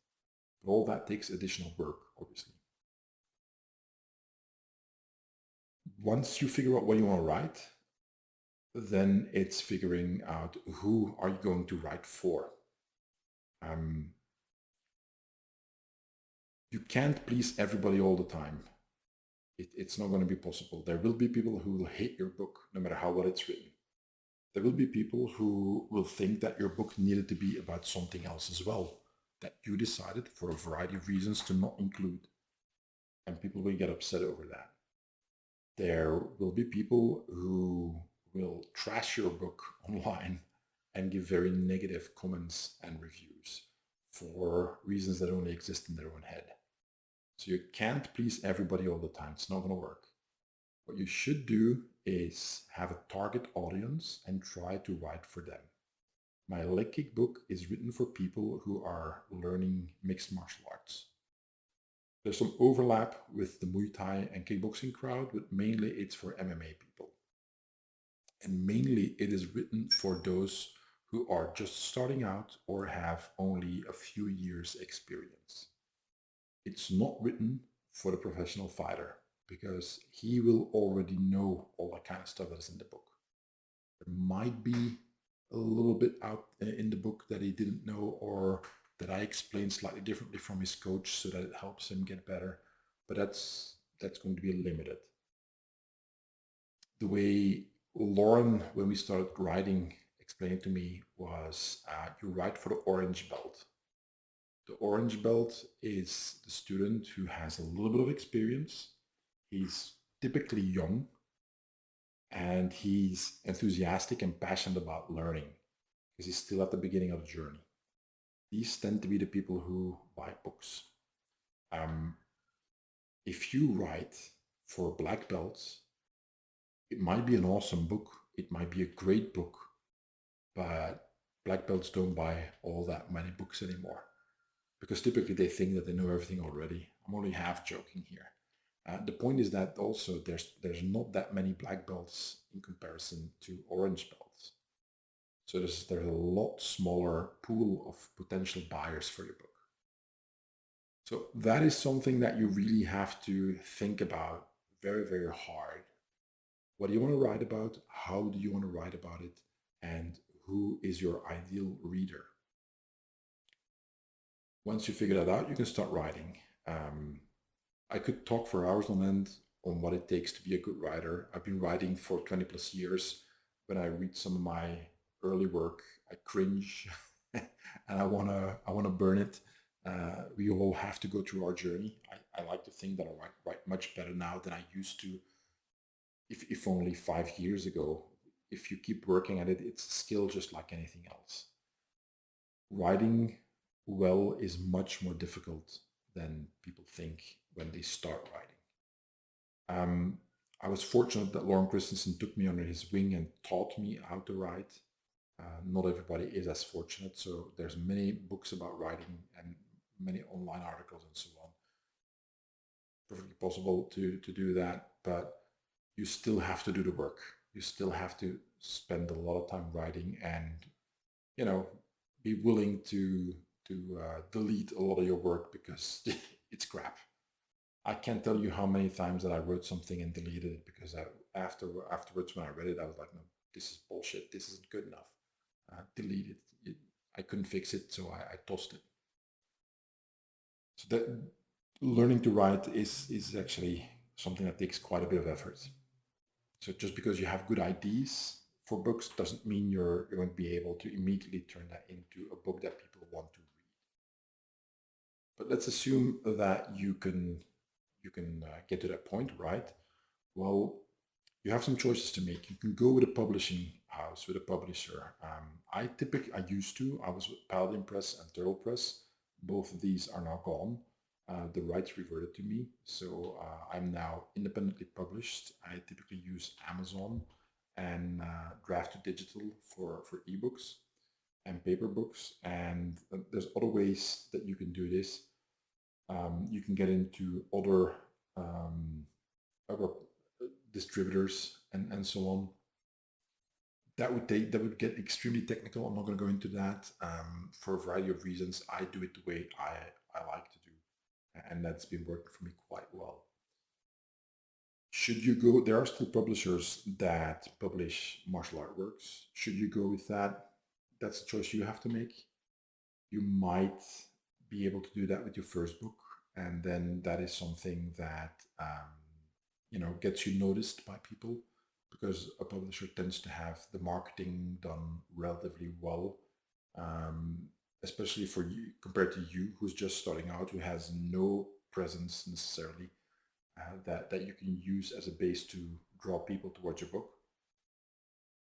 But all that takes additional work, obviously. Once you figure out what you want to write, then it's figuring out who are you going to write for. You can't please everybody all the time. It's not going to be possible. There will be people who will hate your book no matter how well it's written. There will be people who will think that your book needed to be about something else as well, that you decided for a variety of reasons to not include. And people will get upset over that. There will be people who will trash your book online and give very negative comments and reviews for reasons that only exist in their own head. So you can't please everybody all the time. It's not going to work. What you should do is have a target audience and try to write for them. My leg kick book is written for people who are learning mixed martial arts. There's some overlap with the Muay Thai and kickboxing crowd, but mainly it's for MMA people. And mainly it is written for those who are just starting out or have only a few years experience. It's not written for the professional fighter because he will already know all that kind of stuff that's in the book. There might be a little bit out in the book that he didn't know or that I explain slightly differently from his coach so that it helps him get better, but that's going to be limited. The way Lauren, when we started writing, explained it to me was you write for the orange belt. The orange belt is the student who has a little bit of experience. He's typically young and he's enthusiastic and passionate about learning because he's still at the beginning of the journey. These tend to be the people who buy books. If you write for black belts, it might be an awesome book. It might be a great book, but black belts don't buy all that many books anymore because typically they think that they know everything already. I'm only half joking here. The point is that also there's not that many black belts in comparison to orange belts. So there's a lot smaller pool of potential buyers for your book. So that is something that you really have to think about very, very hard. What do you want to write about? How do you want to write about it? And who is your ideal reader? Once you figure that out, you can start writing. I could talk for hours on end on what it takes to be a good writer. I've been writing for 20 plus years. When I read some of my early work, I cringe and I wanna burn it. We all have to go through our journey. I like to think that I write much better now than I used to, if only 5 years ago. If you keep working at it, it's a skill just like anything else. Writing well is much more difficult than people think when they start writing. I was fortunate that Lauren Christensen took me under his wing and taught me how to write. Not everybody is as fortunate, so there's many books about writing and many online articles and so on. Perfectly possible to do that, but you still have to do the work. You still have to spend a lot of time writing and, be willing to delete a lot of your work because it's crap. I can't tell you how many times that I wrote something and deleted it because afterwards when I read it, I was like, no, this is bullshit. This isn't good enough. Delete it. I couldn't fix it, so I tossed it. So that learning to write is actually something that takes quite a bit of effort. So just because you have good ideas for books doesn't mean you're going to be able to immediately turn that into a book that people want to read. But let's assume that you can get to that point, right? Well, you have some choices to make. You can go with a publishing house, with a publisher. I used to. I was with Paladin Press and Turtle Press. Both of these are now gone. The rights reverted to me, so I'm now independently published. I typically use Amazon and Draft to Digital for ebooks and paper books, and there's other ways that you can do this. You can get into other distributors and so on. That would get extremely technical. I'm not going to go into that for a variety of reasons. I do it the way I like to do. And that's been working for me quite well. Should you go, there are still publishers that publish martial art works. Should you go with that? That's a choice you have to make. You might be able to do that with your first book, and then that is something that gets you noticed by people, because a publisher tends to have the marketing done relatively well, um, especially for you compared to you who's just starting out, who has no presence necessarily, that you can use as a base to draw people towards your book.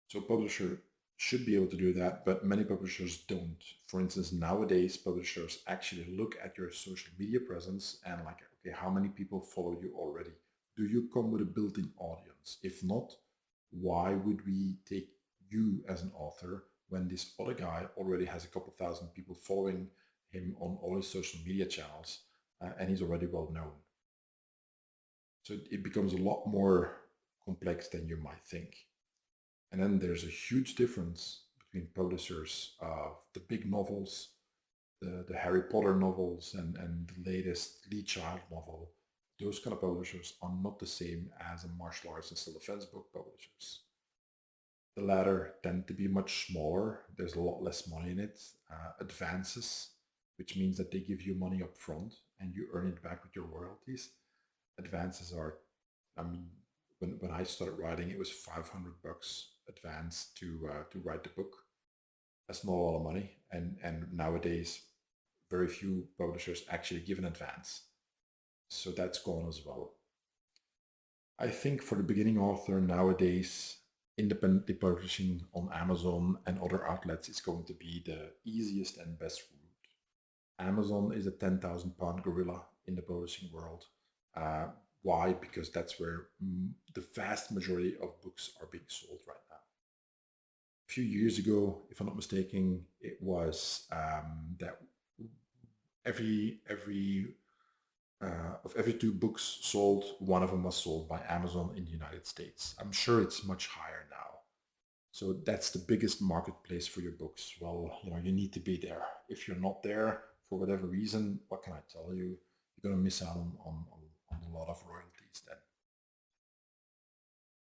So a publisher should be able to do that, but many publishers don't. For instance, nowadays, publishers actually look at your social media presence and like, okay, how many people follow you already? Do you come with a built-in audience? If not, why would we take you as an author when this other guy already has a couple thousand people following him on all his social media channels, and he's already well known? So it becomes a lot more complex than you might think. And then there's a huge difference between publishers of the big novels, the Harry Potter novels, and the latest Lee Child novel. Those kind of publishers are not the same as a martial arts and self-defense book publishers. The latter tend to be much smaller. There's a lot less money in it. Advances, which means that they give you money up front and you earn it back with your royalties. Advances are, I mean, when I started writing, it was $500 advance to write the book. That's not a lot of money, and nowadays, very few publishers actually give an advance. So that's gone as well. I think for the beginning author nowadays, independently publishing on Amazon and other outlets is going to be the easiest and best route. Amazon is a 10,000 pound gorilla in the publishing world. Why? Because that's where the vast majority of books are being sold right now. A few years ago, if I'm not mistaken, it was that of every two books sold, one of them was sold by Amazon in the United States. I'm sure it's much higher now. So that's the biggest marketplace for your books. Well, you need to be there. If you're not there for whatever reason, what can I tell you? You're going to miss out on a lot of royalties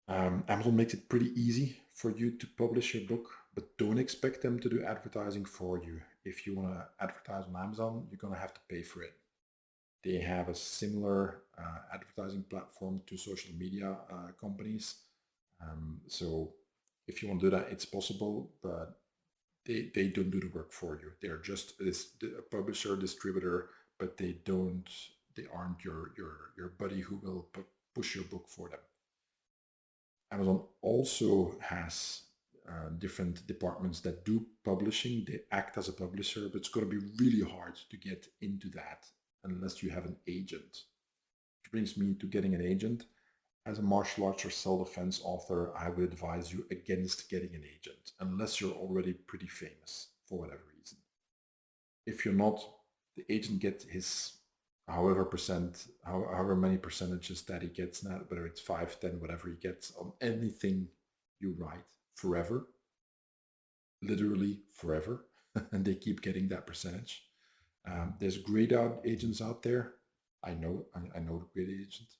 then. Amazon makes it pretty easy for you to publish your book, but don't expect them to do advertising for you. If you want to advertise on Amazon, you're going to have to pay for it. They have a similar advertising platform to social media companies. So if you want to do that, it's possible, but they don't do the work for you. They're just a publisher, distributor, but they aren't your buddy who will push your book for them. Amazon also has different departments that do publishing. They act as a publisher, but it's going to be really hard to get into that unless you have an agent. Which brings me to getting an agent. As a martial arts or self-defense author, I would advise you against getting an agent unless you're already pretty famous for whatever reason. If you're not, the agent gets his however many percentages that he gets now, whether it's 5, 10, whatever he gets on anything you write forever, literally forever, and they keep getting that percentage. There's great agents out there. I know great agents.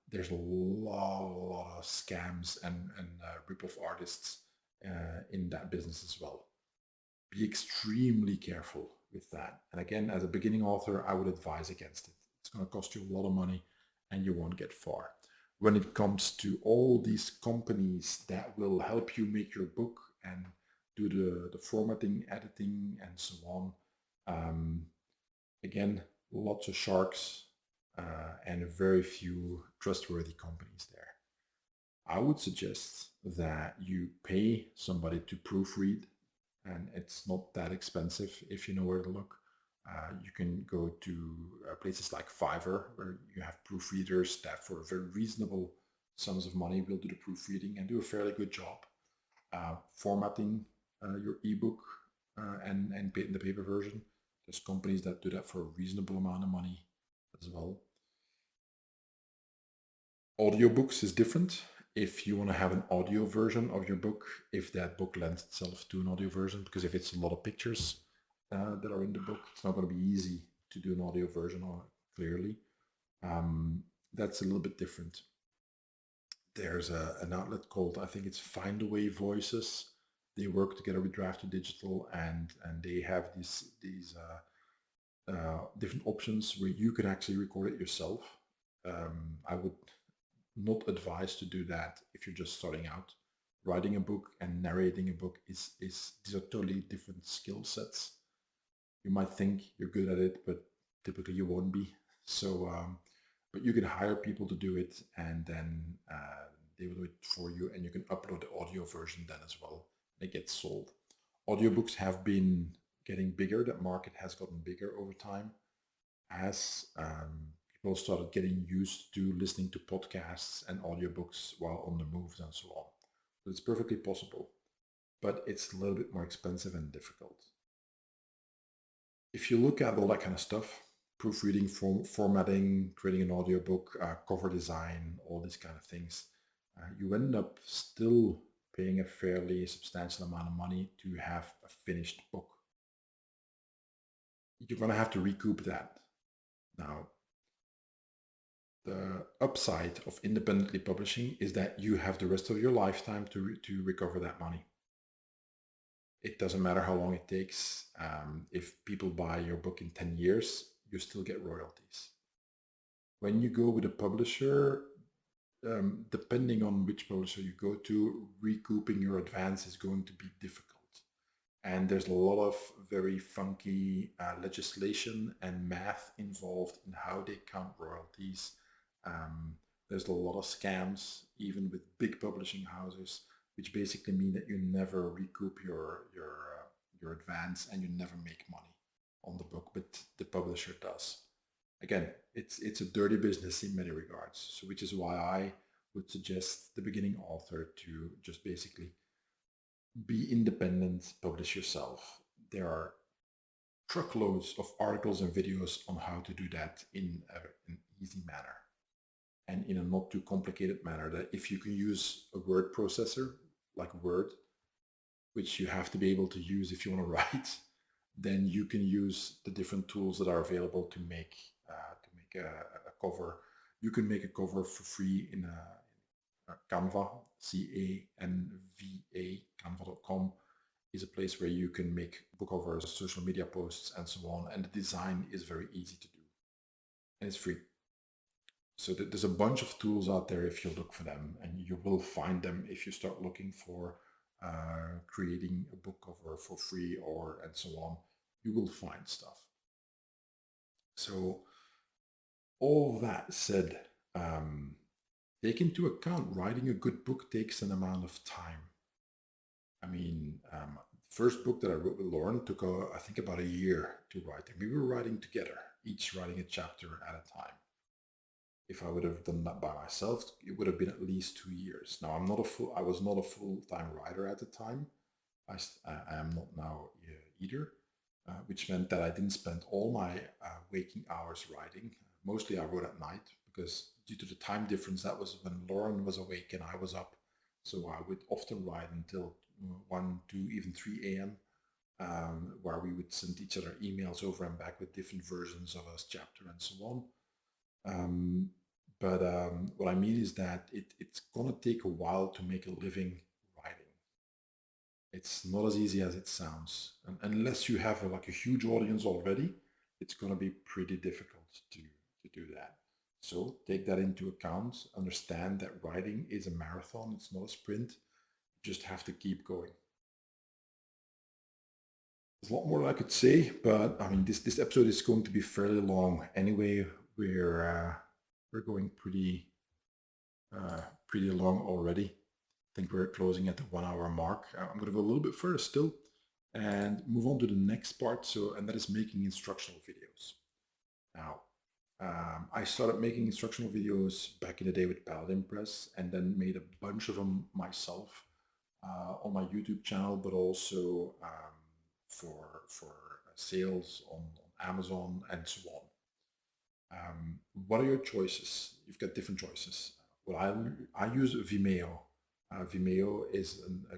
There's a lot of scams and rip-off artists in that business as well. Be extremely careful with that. And again, as a beginning author, I would advise against it. It's going to cost you a lot of money and you won't get far. When it comes to all these companies that will help you make your book and do the formatting, editing, and so on, again, lots of sharks and very few trustworthy companies there. I would suggest that you pay somebody to proofread, and it's not that expensive if you know where to look. You can go to places like Fiverr, where you have proofreaders that for very reasonable sums of money will do the proofreading and do a fairly good job. Formatting your ebook and the paper version. There's companies that do that for a reasonable amount of money as well. Audiobooks is different. If you want to have an audio version of your book, if that book lends itself to an audio version, because if it's a lot of pictures that are in the book, it's not going to be easy to do an audio version on it clearly. That's a little bit different. There's an outlet called, I think it's Findaway Voices. They work together with Draft2Digital, and they have these different options where you can actually record it yourself. I would not advise to do that if you're just starting out. Writing a book and narrating a book is these are totally different skill sets. You might think you're good at it, but typically you won't be. So, but you can hire people to do it, and then they will do it for you, and you can upload the audio version then as well. It gets sold. Audiobooks have been getting bigger. That market has gotten bigger over time as people started getting used to listening to podcasts and audiobooks while on the move and so on. So it's perfectly possible, but it's a little bit more expensive and difficult. If you look at all that kind of stuff, proofreading, formatting, creating an audiobook, cover design, all these kind of things, you end up still paying a fairly substantial amount of money to have a finished book. You're going to have to recoup that. Now, the upside of independently publishing is that you have the rest of your lifetime to recover that money. It doesn't matter how long it takes. If people buy your book in 10 years, you still get royalties. When you go with a publisher, depending on which publisher you go to, recouping your advance is going to be difficult. And there's a lot of very funky legislation and math involved in how they count royalties. There's a lot of scams, even with big publishing houses, which basically mean that you never recoup your advance and you never make money on the book, but the publisher does. Again, it's a dirty business in many regards, so which is why I would suggest the beginning author to just basically be independent, publish yourself. There are truckloads of articles and videos on how to do that in an easy manner and in a not too complicated manner, that if you can use a word processor like Word, which you have to be able to use if you want to write, then you can use the different tools that are available to make a cover. You can make a cover for free in a Canva, C-A-N-V-A, canva.com is a place where you can make book covers, social media posts, and so on. And the design is very easy to do, and it's free. So there's a bunch of tools out there if you look for them, and you will find them if you start looking for creating a book cover for free or and so on. You will find stuff. So all that said, take into account writing a good book takes an amount of time. I mean, first book that I wrote with Lauren took, I think, about a year to write. And we were writing together, each writing a chapter at a time. If I would have done that by myself, it would have been at least 2 years. Now, I was not a full-time writer at the time. I am not now either, which meant that I didn't spend all my waking hours writing. Mostly I wrote at night because due to the time difference, that was when Lauren was awake and I was up. So I would often write until 1, 2, even 3 a.m., where we would send each other emails over and back with different versions of a chapter and so on. But what I mean is that it's going to take a while to make a living writing. It's not as easy as it sounds. And unless you have like a huge audience already, it's going to be pretty difficult to do that. So take that into account. Understand that writing is a marathon. It's not a sprint. You just have to keep going. There's a lot more that I could say, but I mean, this episode is going to be fairly long anyway. We're going pretty long already. I think we're closing at the 1 hour mark. I'm going to go a little bit further still and move on to the next part. And that is making instructional videos. Now, I started making instructional videos back in the day with Paladin Press, and then made a bunch of them myself on my YouTube channel, but also for sales on Amazon and so on. What are your choices? You've got different choices. Well, I use Vimeo. Vimeo is a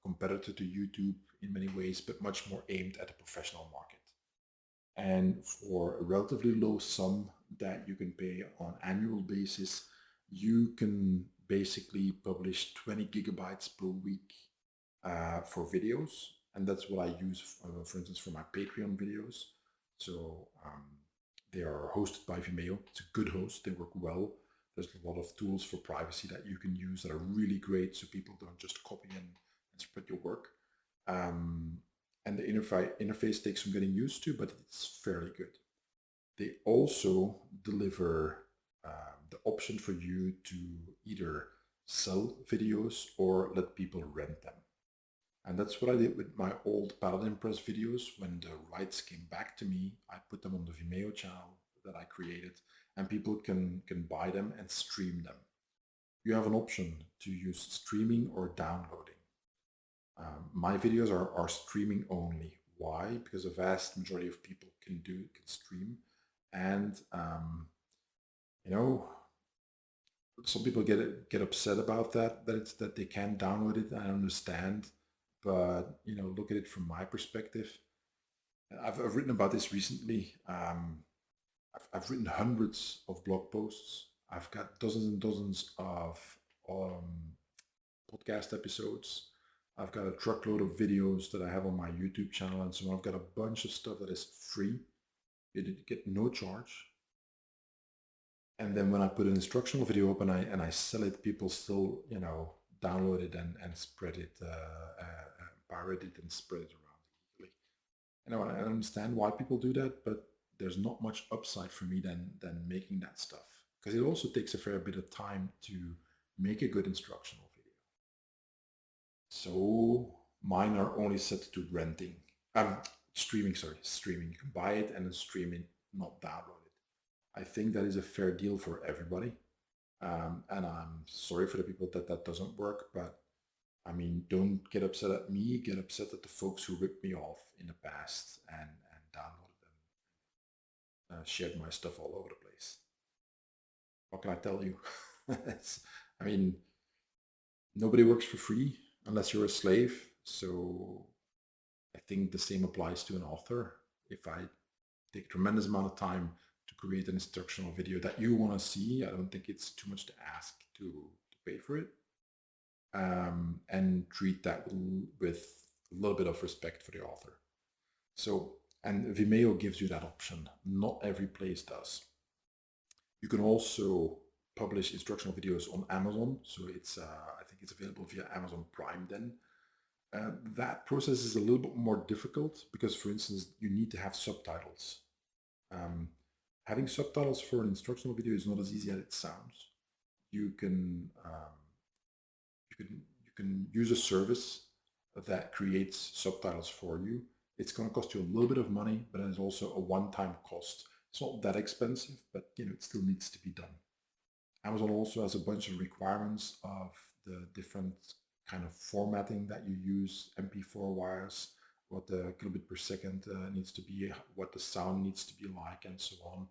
competitor to YouTube in many ways, but much more aimed at the professional market. And for a relatively low sum that you can pay on annual basis, you can basically publish 20 gigabytes per week for videos. And that's what I use, for instance, for my Patreon videos. So they are hosted by Vimeo. It's a good host. They work well. There's a lot of tools for privacy that you can use that are really great, so people don't just copy and spread your work. And the interface takes some getting used to, but it's fairly good. They also deliver the option for you to either sell videos or let people rent them. And that's what I did with my old Paladin Press videos. When the rights came back to me, I put them on the Vimeo channel that I created, and people can buy them and stream them. You have an option to use streaming or downloading. My videos are streaming only. Why? Because a vast majority of people can stream, and you know, some people get upset about that they can't download it. I understand, but look at it from my perspective. I've written about this recently. I've written hundreds of blog posts. I've got dozens and dozens of podcast episodes. I've got a truckload of videos that I have on my YouTube channel, and so on. I've got a bunch of stuff that is free. You get no charge. And then when I put an instructional video up and I sell it, people still download it and spread it, pirate it and spread it around easily. I understand why people do that, but there's not much upside for me than making that stuff, because it also takes a fair bit of time to make a good instructional video. So mine are only set to renting, streaming. You can buy it and then stream it, not download it. I think that is a fair deal for everybody. And I'm sorry for the people that doesn't work, but I mean, don't get upset at me, get upset at the folks who ripped me off in the past and downloaded them, shared my stuff all over the place. What can I tell you? I mean, nobody works for free unless you're a slave. So I think the same applies to an author. If I take a tremendous amount of time to create an instructional video that you want to see, I don't think it's too much to ask to pay for it. And treat that with a little bit of respect for the author. So, and Vimeo gives you that option. Not every place does. You can also publish instructional videos on Amazon. So it's, I think it's available via Amazon Prime then. That process is a little bit more difficult because, for instance, you need to have subtitles. Having subtitles for an instructional video is not as easy as it sounds. You can use a service that creates subtitles for you. It's going to cost you a little bit of money, but it's also a one-time cost. It's not that expensive, but it still needs to be done. Amazon also has a bunch of requirements of the different kind of formatting that you use, MP4 wires, what the kilobit per second needs to be, what the sound needs to be like, and so on.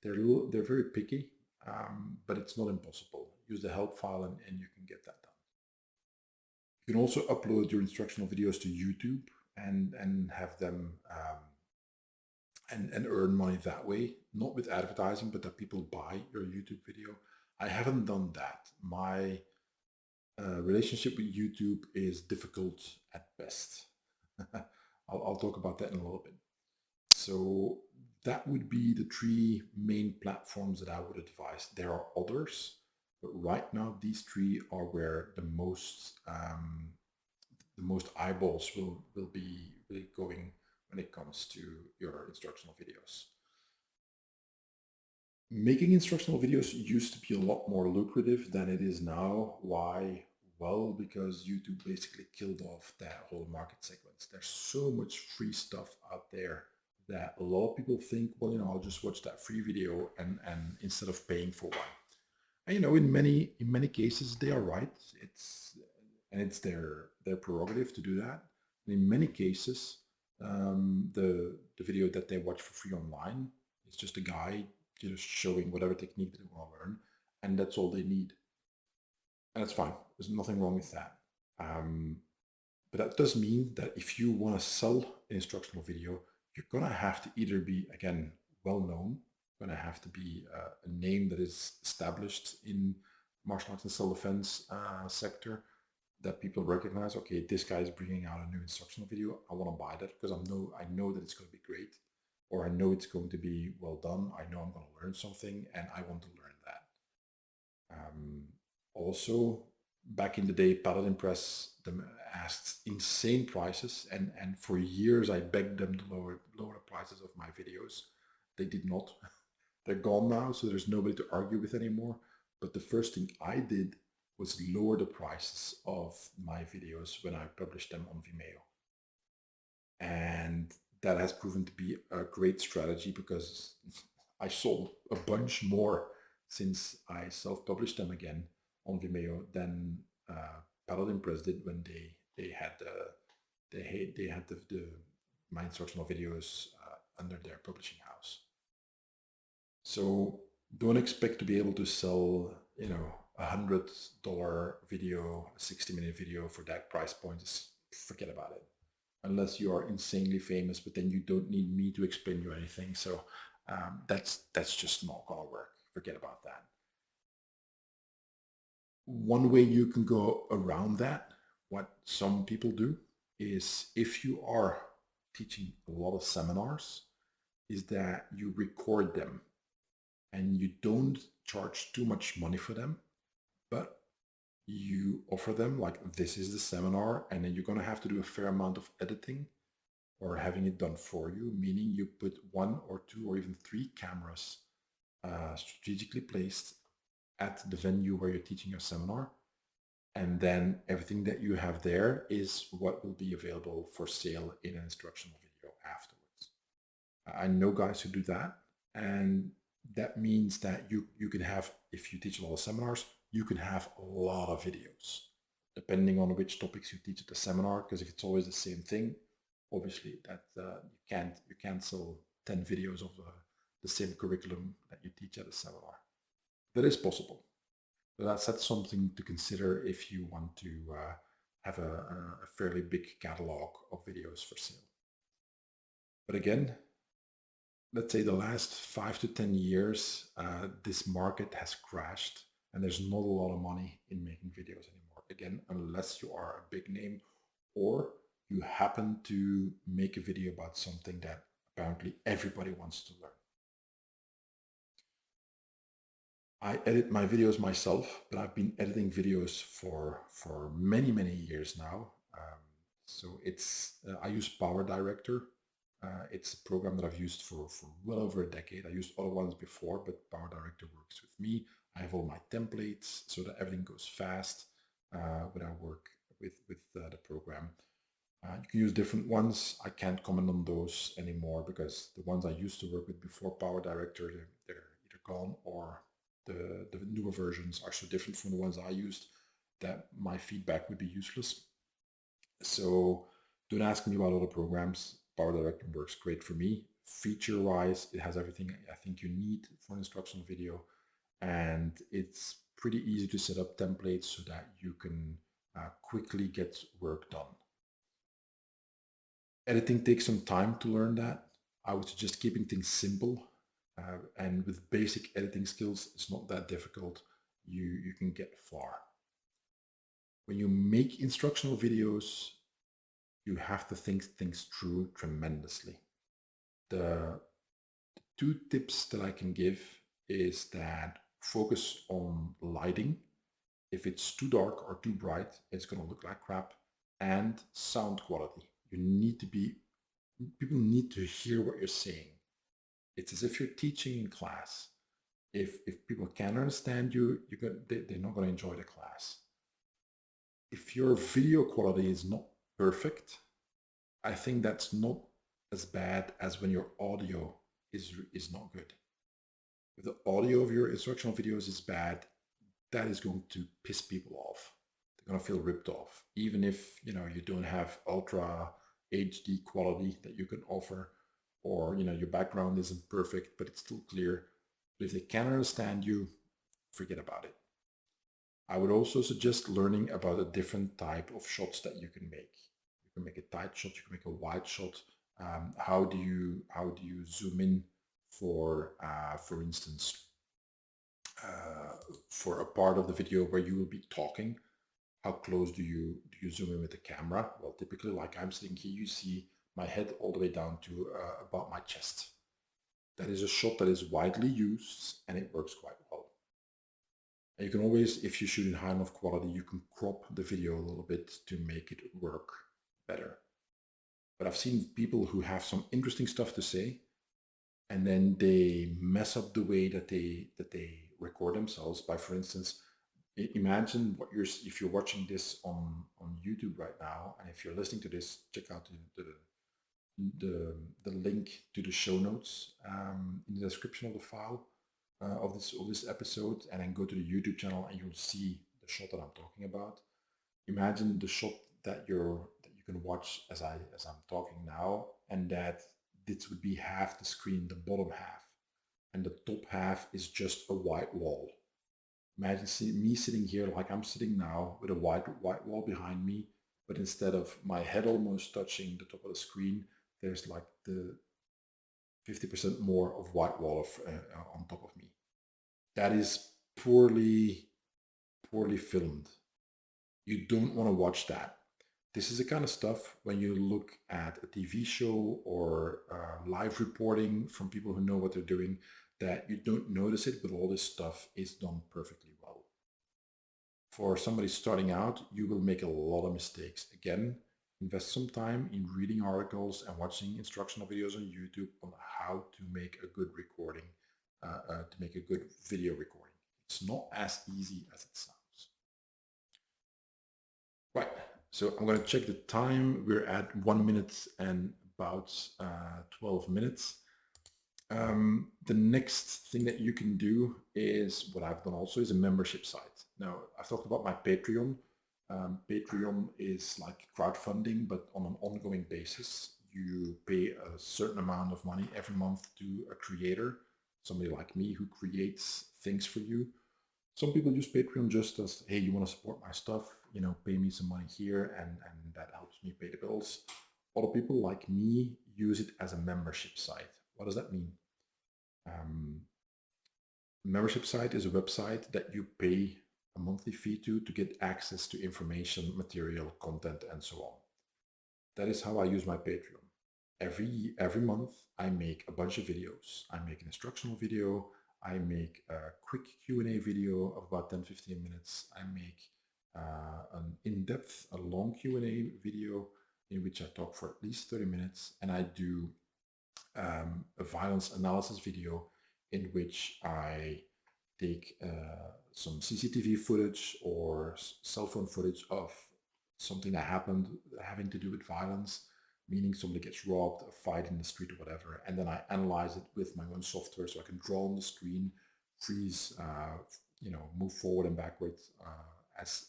They're very picky, but it's not impossible. Use the help file and you can get that done. You can also upload your instructional videos to YouTube and have them and earn money that way, not with advertising, but that people buy your YouTube video. I haven't done that. My relationship with YouTube is difficult at best. I'll talk about that in a little bit. So that would be the three main platforms that I would advise. There are others, but right now these three are where the most eyeballs will be really going when it comes to your instructional videos. Making instructional videos used to be a lot more lucrative than it is now. Why? Well, because YouTube basically killed off that whole market segment. There's so much free stuff out there that a lot of people think, well, I'll just watch that free video and instead of paying for one. And in many cases they are right. It's their prerogative to do that. And in many cases, the video that they watch for free online is just a guide just showing whatever technique they want to learn, and that's all they need. And that's fine. There's nothing wrong with that. But that does mean that if you want to sell an instructional video, you're going to have to either be, again, well known, going to have to be a name that is established in martial arts and self-defense sector, that people recognize, okay, this guy is bringing out a new instructional video. I want to buy that because I know that it's going to be great, or I know it's going to be well done. I know I'm going to learn something, and I want to learn that. Also, back in the day, Paladin Press asked insane prices, and for years I begged them to lower the prices of my videos. They did not. They're gone now, so there's nobody to argue with anymore. But the first thing I did was lower the prices of my videos when I published them on Vimeo. And that has proven to be a great strategy because I sold a bunch more since I self-published them again on Vimeo than Paladin Press did when they had my instructional videos under their publishing house. So don't expect to be able to sell, $100 video, a 60-minute video for that price point. Just forget about it. Unless you are insanely famous, but then you don't need me to explain you anything. So that's just not gonna work. Forget about that. One way you can go around that, what some people do, is if you are teaching a lot of seminars, is that you record them and you don't charge too much money for them, but you offer them like, this is the seminar, and then you're going to have to do a fair amount of editing or having it done for you, meaning you put 1 or 2 or even 3 cameras strategically placed at the venue where you're teaching your seminar. And then everything that you have there is what will be available for sale in an instructional video afterwards. I know guys who do that, and that means that you can have, if you teach a lot of seminars, you can have a lot of videos, depending on which topics you teach at the seminar, because if it's always the same thing, obviously that you can't sell 10 videos of the same curriculum that you teach at a seminar. That is possible. But that's something to consider if you want to have a fairly big catalog of videos for sale. But again, let's say the last 5 to 10 years, this market has crashed and there's not a lot of money in making videos anymore. Again, unless you are a big name or you happen to make a video about something that apparently everybody wants to learn. I edit my videos myself, but I've been editing videos for many, many years now. So I use Power Director. It's a program that I've used for well over a decade. I used other ones before, but Power Director works with me. I have all my templates so that everything goes fast when I work with the program. You can use different ones. I can't comment on those anymore because the ones I used to work with before Power Director, they're either gone or the newer versions are so different from the ones I used that my feedback would be useless. So don't ask me about other programs. Power Director works great for me. Feature-wise, it has everything I think you need for an instructional video, and it's pretty easy to set up templates so that you can quickly get work done. Editing takes some time to learn that. I would suggest keeping things simple. And with basic editing skills, it's not that difficult. You can get far. When you make instructional videos, you have to think things through tremendously. The 2 tips that I can give is that focus on lighting. If it's too dark or too bright, it's going to look like crap. And sound quality. People need to hear what you're saying. It's as if you're teaching in class. If people can't understand you, they're not going to enjoy the class. If your video quality is not perfect, I think that's not as bad as when your audio is not good. If the audio of your instructional videos is bad, that is going to piss people off. They're going to feel ripped off, even if you don't have ultra HD quality that you can offer, or your background isn't perfect, but it's still clear. But if they can't understand you, forget about it. I would also suggest learning about a different type of shots that you can make. You can make a tight shot, you can make a wide shot, How do you zoom in for instance, for a part of the video where you will be talking? How close do you zoom in with the camera? Well, typically, like I'm sitting here, you see my head all the way down to about my chest. That is a shot that is widely used and it works quite well. And you can always, if you shoot in high enough quality, you can crop the video a little bit to make it work better. But I've seen people who have some interesting stuff to say, and then they mess up the way that they record themselves by, for instance, imagine what you're if you're watching this on YouTube right now, and if you're listening to this, check out the link to the show notes in the description of the file of this episode, and then go to the YouTube channel, and you'll see the shot that I'm talking about. Imagine the shot that you can watch as I'm talking now, and that this would be half the screen, the bottom half, and the top half is just a white wall. Imagine me sitting here like I'm sitting now with a white wall behind me, but instead of my head almost touching the top of the screen, there's like the 50% more of white wall on top of me. That is poorly filmed. You don't want to watch that. This is the kind of stuff when you look at a TV show or live reporting from people who know what they're doing, that you don't notice it, but all this stuff is done perfectly well. For somebody starting out, you will make a lot of mistakes. Again, invest some time in reading articles and watching instructional videos on YouTube on how to make a good recording, to make a good video recording. It's not as easy as it sounds. Right, so I'm going to check the time. We're at 1 minute and about 12 minutes. The next thing that you can do is what I've done also is a membership site. Now, I've talked about my Patreon. Patreon is like crowdfunding, but on an ongoing basis. You pay a certain amount of money every month to a creator, somebody like me who creates things for you. Some people use Patreon just as, hey, you want to support my stuff, pay me some money here, and that helps me pay the bills. Other people like me use it as a membership site. What does that mean? Membership site is a website that you pay a monthly fee to get access to information, material, content, and so on. That is how I use my Patreon. Every month, I make a bunch of videos. I make an instructional video. I make a quick Q&A video of about 10-15 minutes. I make an in-depth, a long Q&A video in which I talk for at least 30 minutes. And I do a violence analysis video in which I take some CCTV footage or cell phone footage of something that happened having to do with violence, meaning somebody gets robbed, a fight in the street or whatever, and then I analyze it with my own software so I can draw on the screen, freeze, move forward and backwards as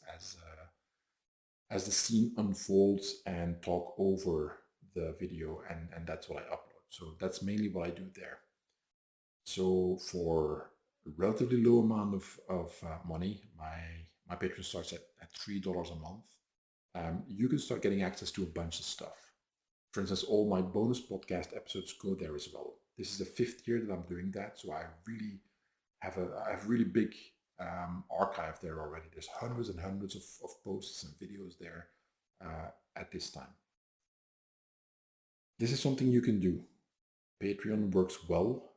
the scene unfolds, and talk over the video, and that's what I upload. So that's mainly what I do there. So for a relatively low amount of money, my Patreon starts at $3 a month. You can start getting access to a bunch of stuff. For instance, all my bonus podcast episodes go there as well. This is the 5th year that I'm doing that, so I really have a really big archive there already. There's hundreds and hundreds of posts and videos there at this time. This is something you can do. Patreon works well.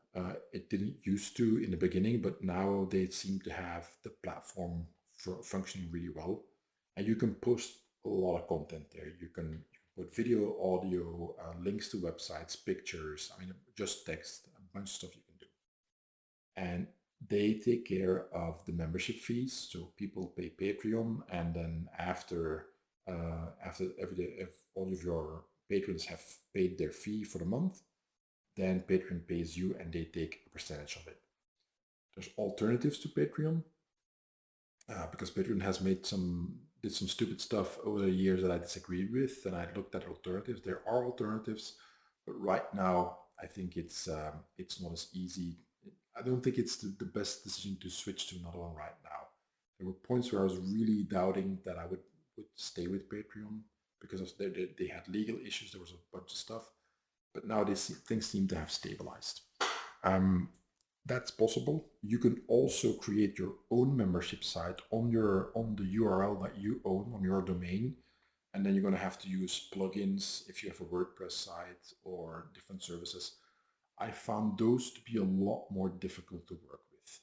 It didn't used to in the beginning, but now they seem to have the platform functioning really well. And you can post a lot of content there. You can put video, audio, links to websites, pictures, just text, a bunch of stuff you can do. And they take care of the membership fees. So people pay Patreon, and then after if all of your patrons have paid their fee for the month, then Patreon pays you and they take a percentage of it. There's alternatives to Patreon because Patreon has did some stupid stuff over the years that I disagreed with, and I looked at alternatives. There are alternatives, but right now I think it's not as easy. I don't think it's the best decision to switch to another one right now. There were points where I was really doubting that I would stay with Patreon because they had legal issues. There was a bunch of stuff. but now things seem to have stabilized. That's possible. You can also create your own membership site on the URL that you own on your domain, and then you're going to have to use plugins if you have a WordPress site or different services. I found those to be a lot more difficult to work with.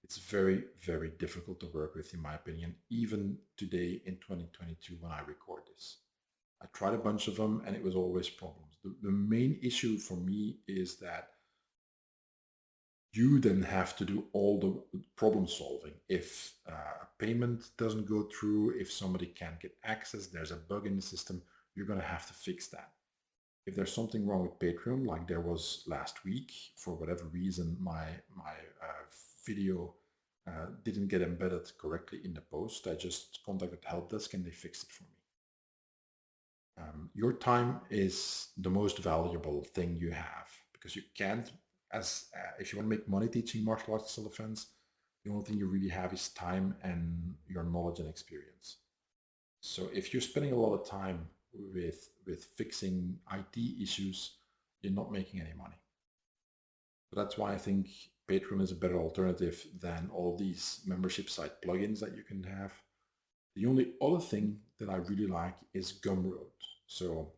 It's very, very difficult to work with, in my opinion, even today in 2022 when I record this. I tried a bunch of them and it was always problems. The main issue for me is that you then have to do all the problem solving. If a payment doesn't go through, if somebody can't get access, there's a bug in the system, you're going to have to fix that. If there's something wrong with Patreon, like there was last week, for whatever reason, my video didn't get embedded correctly in the post, I just contacted help desk and they fixed it for me. Your time is the most valuable thing you have, because you can't, if you want to make money teaching martial arts and self-defense, the only thing you really have is time and your knowledge and experience. So if you're spending a lot of time with fixing IT issues, you're not making any money. So that's why I think Patreon is a better alternative than all these membership site plugins that you can have. The only other thing that I really like is Gumroad. So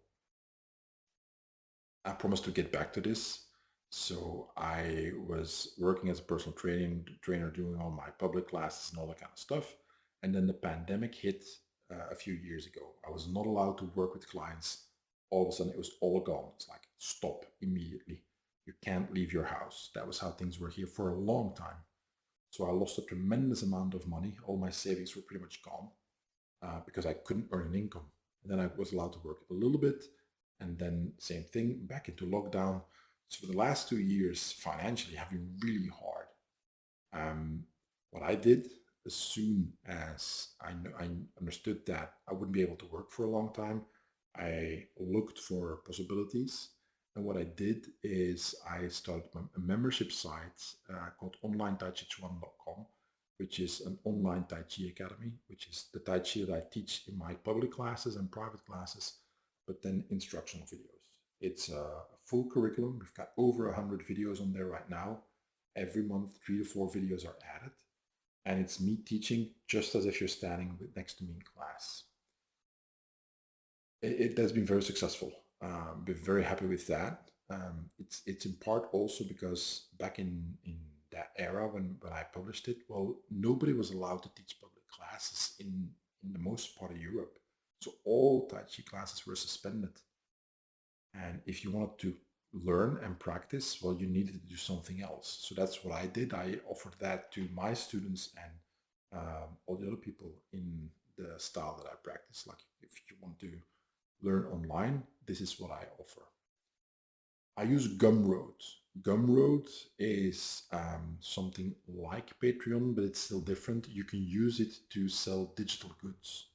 I promised to get back to this. So I was working as a personal trainer, doing all my public classes and all that kind of stuff. And then the pandemic hit a few years ago. I was not allowed to work with clients. All of a sudden it was all gone. It's like, stop immediately. You can't leave your house. That was how things were here for a long time. So I lost a tremendous amount of money. All my savings were pretty much gone because I couldn't earn an income. And then I was allowed to work a little bit, and then same thing, back into lockdown. So for the last 2 years, financially, have been really hard. What I did, as soon as I understood that I wouldn't be able to work for a long time, I looked for possibilities. And what I did is I started a membership site called onlinetaichichuan.com, which is an online Tai Chi academy, which is the Tai Chi that I teach in my public classes and private classes, but then instructional videos. It's a full curriculum. We've got over 100 videos on there right now. Every month, 3 to 4 videos are added. And it's me teaching just as if you're standing next to me in class. It has been very successful. Been very happy with that. It's in part also because back in that era when I published it, well, nobody was allowed to teach public classes in the most part of Europe. So all Tai Chi classes were suspended. And if you wanted to learn and practice, well, you needed to do something else. So that's what I did. I offered that to my students and all the other people in the style that I practice. Like if you want to learn online, this is what I offer. I use Gumroad. Gumroad is something like Patreon, but it's still different. You can use it to sell digital goods.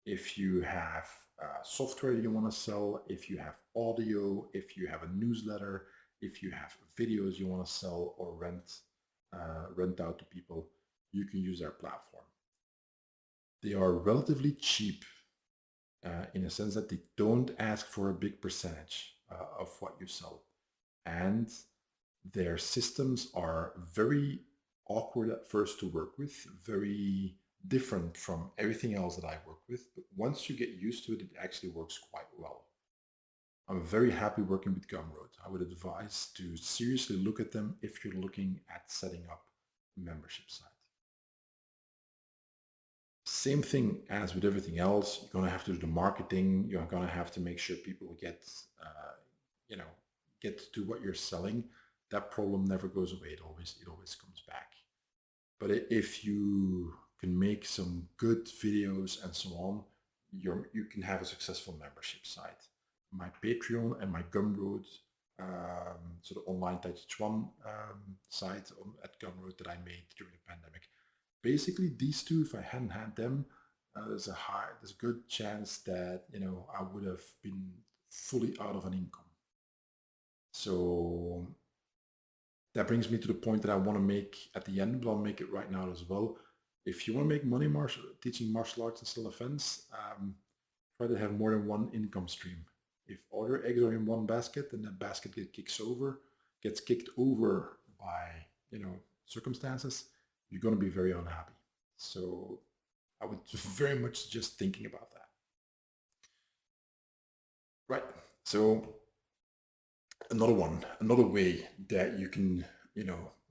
If you have software you want to sell, if you have audio, if you have a newsletter, if you have videos you want to sell or rent out to people, you can use their platform. They are relatively cheap in a sense that they don't ask for a big percentage of what you sell. And their systems are very awkward at first to work with, very different from everything else that I work with. But once you get used to it, it actually works quite well. I'm very happy working with Gumroad. I would advise to seriously look at them if you're looking at setting up a membership site. Same thing as with everything else. You're going to have to do the marketing. You're going to have to make sure people get to what you're selling. That problem never goes away. It always comes back. But if you can make some good videos and so on, you can have a successful membership site. My Patreon and my Gumroad, so the online Tai Chi Chuan site at Gumroad that I made during the pandemic. Basically, these two, if I hadn't had them, there's a good chance that I would have been fully out of an income. So that brings me to the point that I want to make at the end, but I'll make it right now as well. If you want to make money teaching martial arts and self-defense, try to have more than one income stream. If all your eggs are in one basket and that basket gets kicked over by, circumstances, you're going to be very unhappy. So I would very much suggest thinking about that. Right. So another way that you can,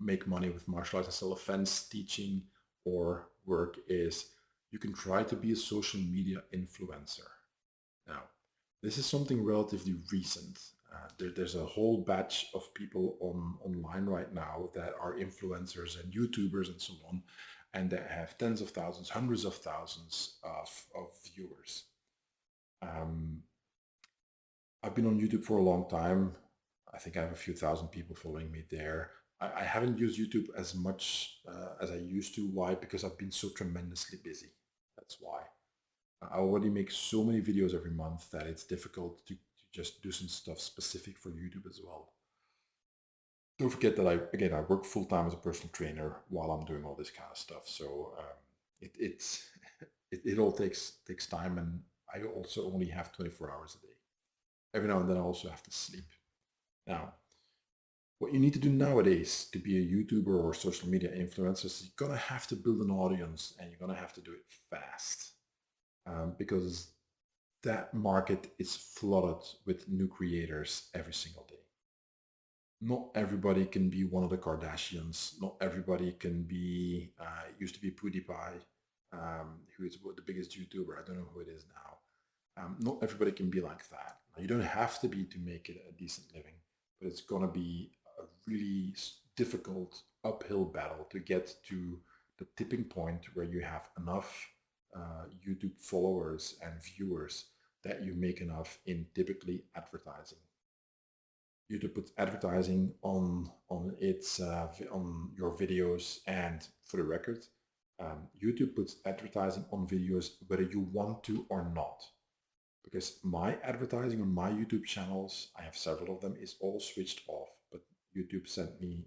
make money with martial arts and self-defense teaching or work is you can try to be a social media influencer. Now, this is something relatively recent. There's a whole batch of people online right now that are influencers and YouTubers and so on, and that have tens of thousands, hundreds of thousands of viewers. I've been on YouTube for a long time. I think I have a few thousand people following me there. I haven't used YouTube as much as I used to. Why? Because I've been so tremendously busy. That's why. I already make so many videos every month that it's difficult to just do some stuff specific for YouTube as well. Don't forget that I work full time as a personal trainer while I'm doing all this kind of stuff. So it all takes time, and I also only have 24 hours a day. Every now and then I also have to sleep. Now, what you need to do nowadays to be a YouTuber or social media influencer is you're gonna have to build an audience, and you're gonna have to do it fast, because that market is flooded with new creators every single day. Not everybody can be one of the Kardashians. Not everybody can be, it used to be PewDiePie, who is the biggest YouTuber. I don't know who it is now. Not everybody can be like that. Now, you don't have to be to make it a decent living, but it's going to be a really difficult uphill battle to get to the tipping point where you have enough YouTube followers and viewers that you make enough in typically advertising. YouTube puts advertising on your videos, and for the record, YouTube puts advertising on videos whether you want to or not. Because my advertising on my YouTube channels, I have several of them, is all switched off. But YouTube sent me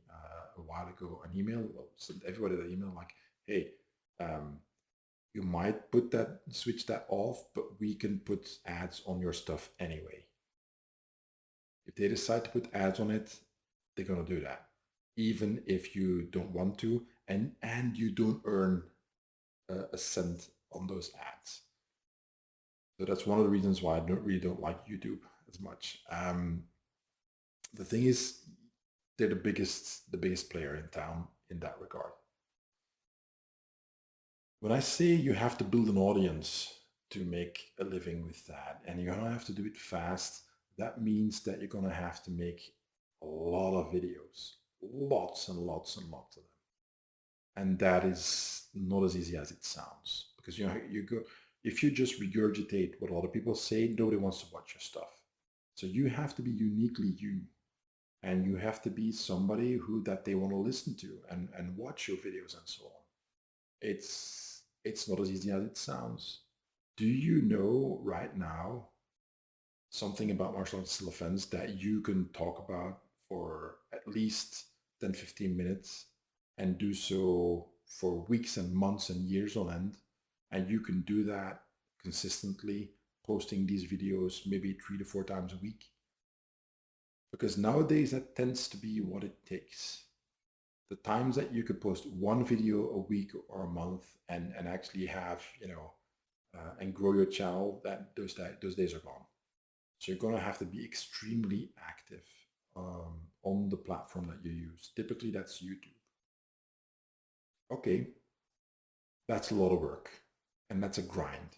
a while ago an email, sent everybody the email like, hey, you might switch that off, but we can put ads on your stuff anyway. If they decide to put ads on it, they're gonna do that, even if you don't want to, and you don't earn a cent on those ads. So that's one of the reasons why I really don't like YouTube as much. The thing is, they're the biggest player in town in that regard. When I say you have to build an audience to make a living with that, and you're gonna have to do it fast, that means that you're gonna have to make a lot of videos, lots and lots and lots of them. And that is not as easy as it sounds, because if you just regurgitate what a lot of people say, nobody wants to watch your stuff. So you have to be uniquely you, and you have to be somebody that they want to listen to and watch your videos and so on. It's not as easy as it sounds. Do you know right now something about martial arts self-defense that you can talk about for at least 10-15 minutes and do so for weeks and months and years on end? And you can do that consistently, posting these videos maybe 3 to 4 times a week. Because nowadays that tends to be what it takes. The times that you could post one video a week or a month and actually have, and grow your channel, those days are gone. So you're going to have to be extremely active on the platform that you use. Typically that's YouTube. Okay, that's a lot of work, and that's a grind.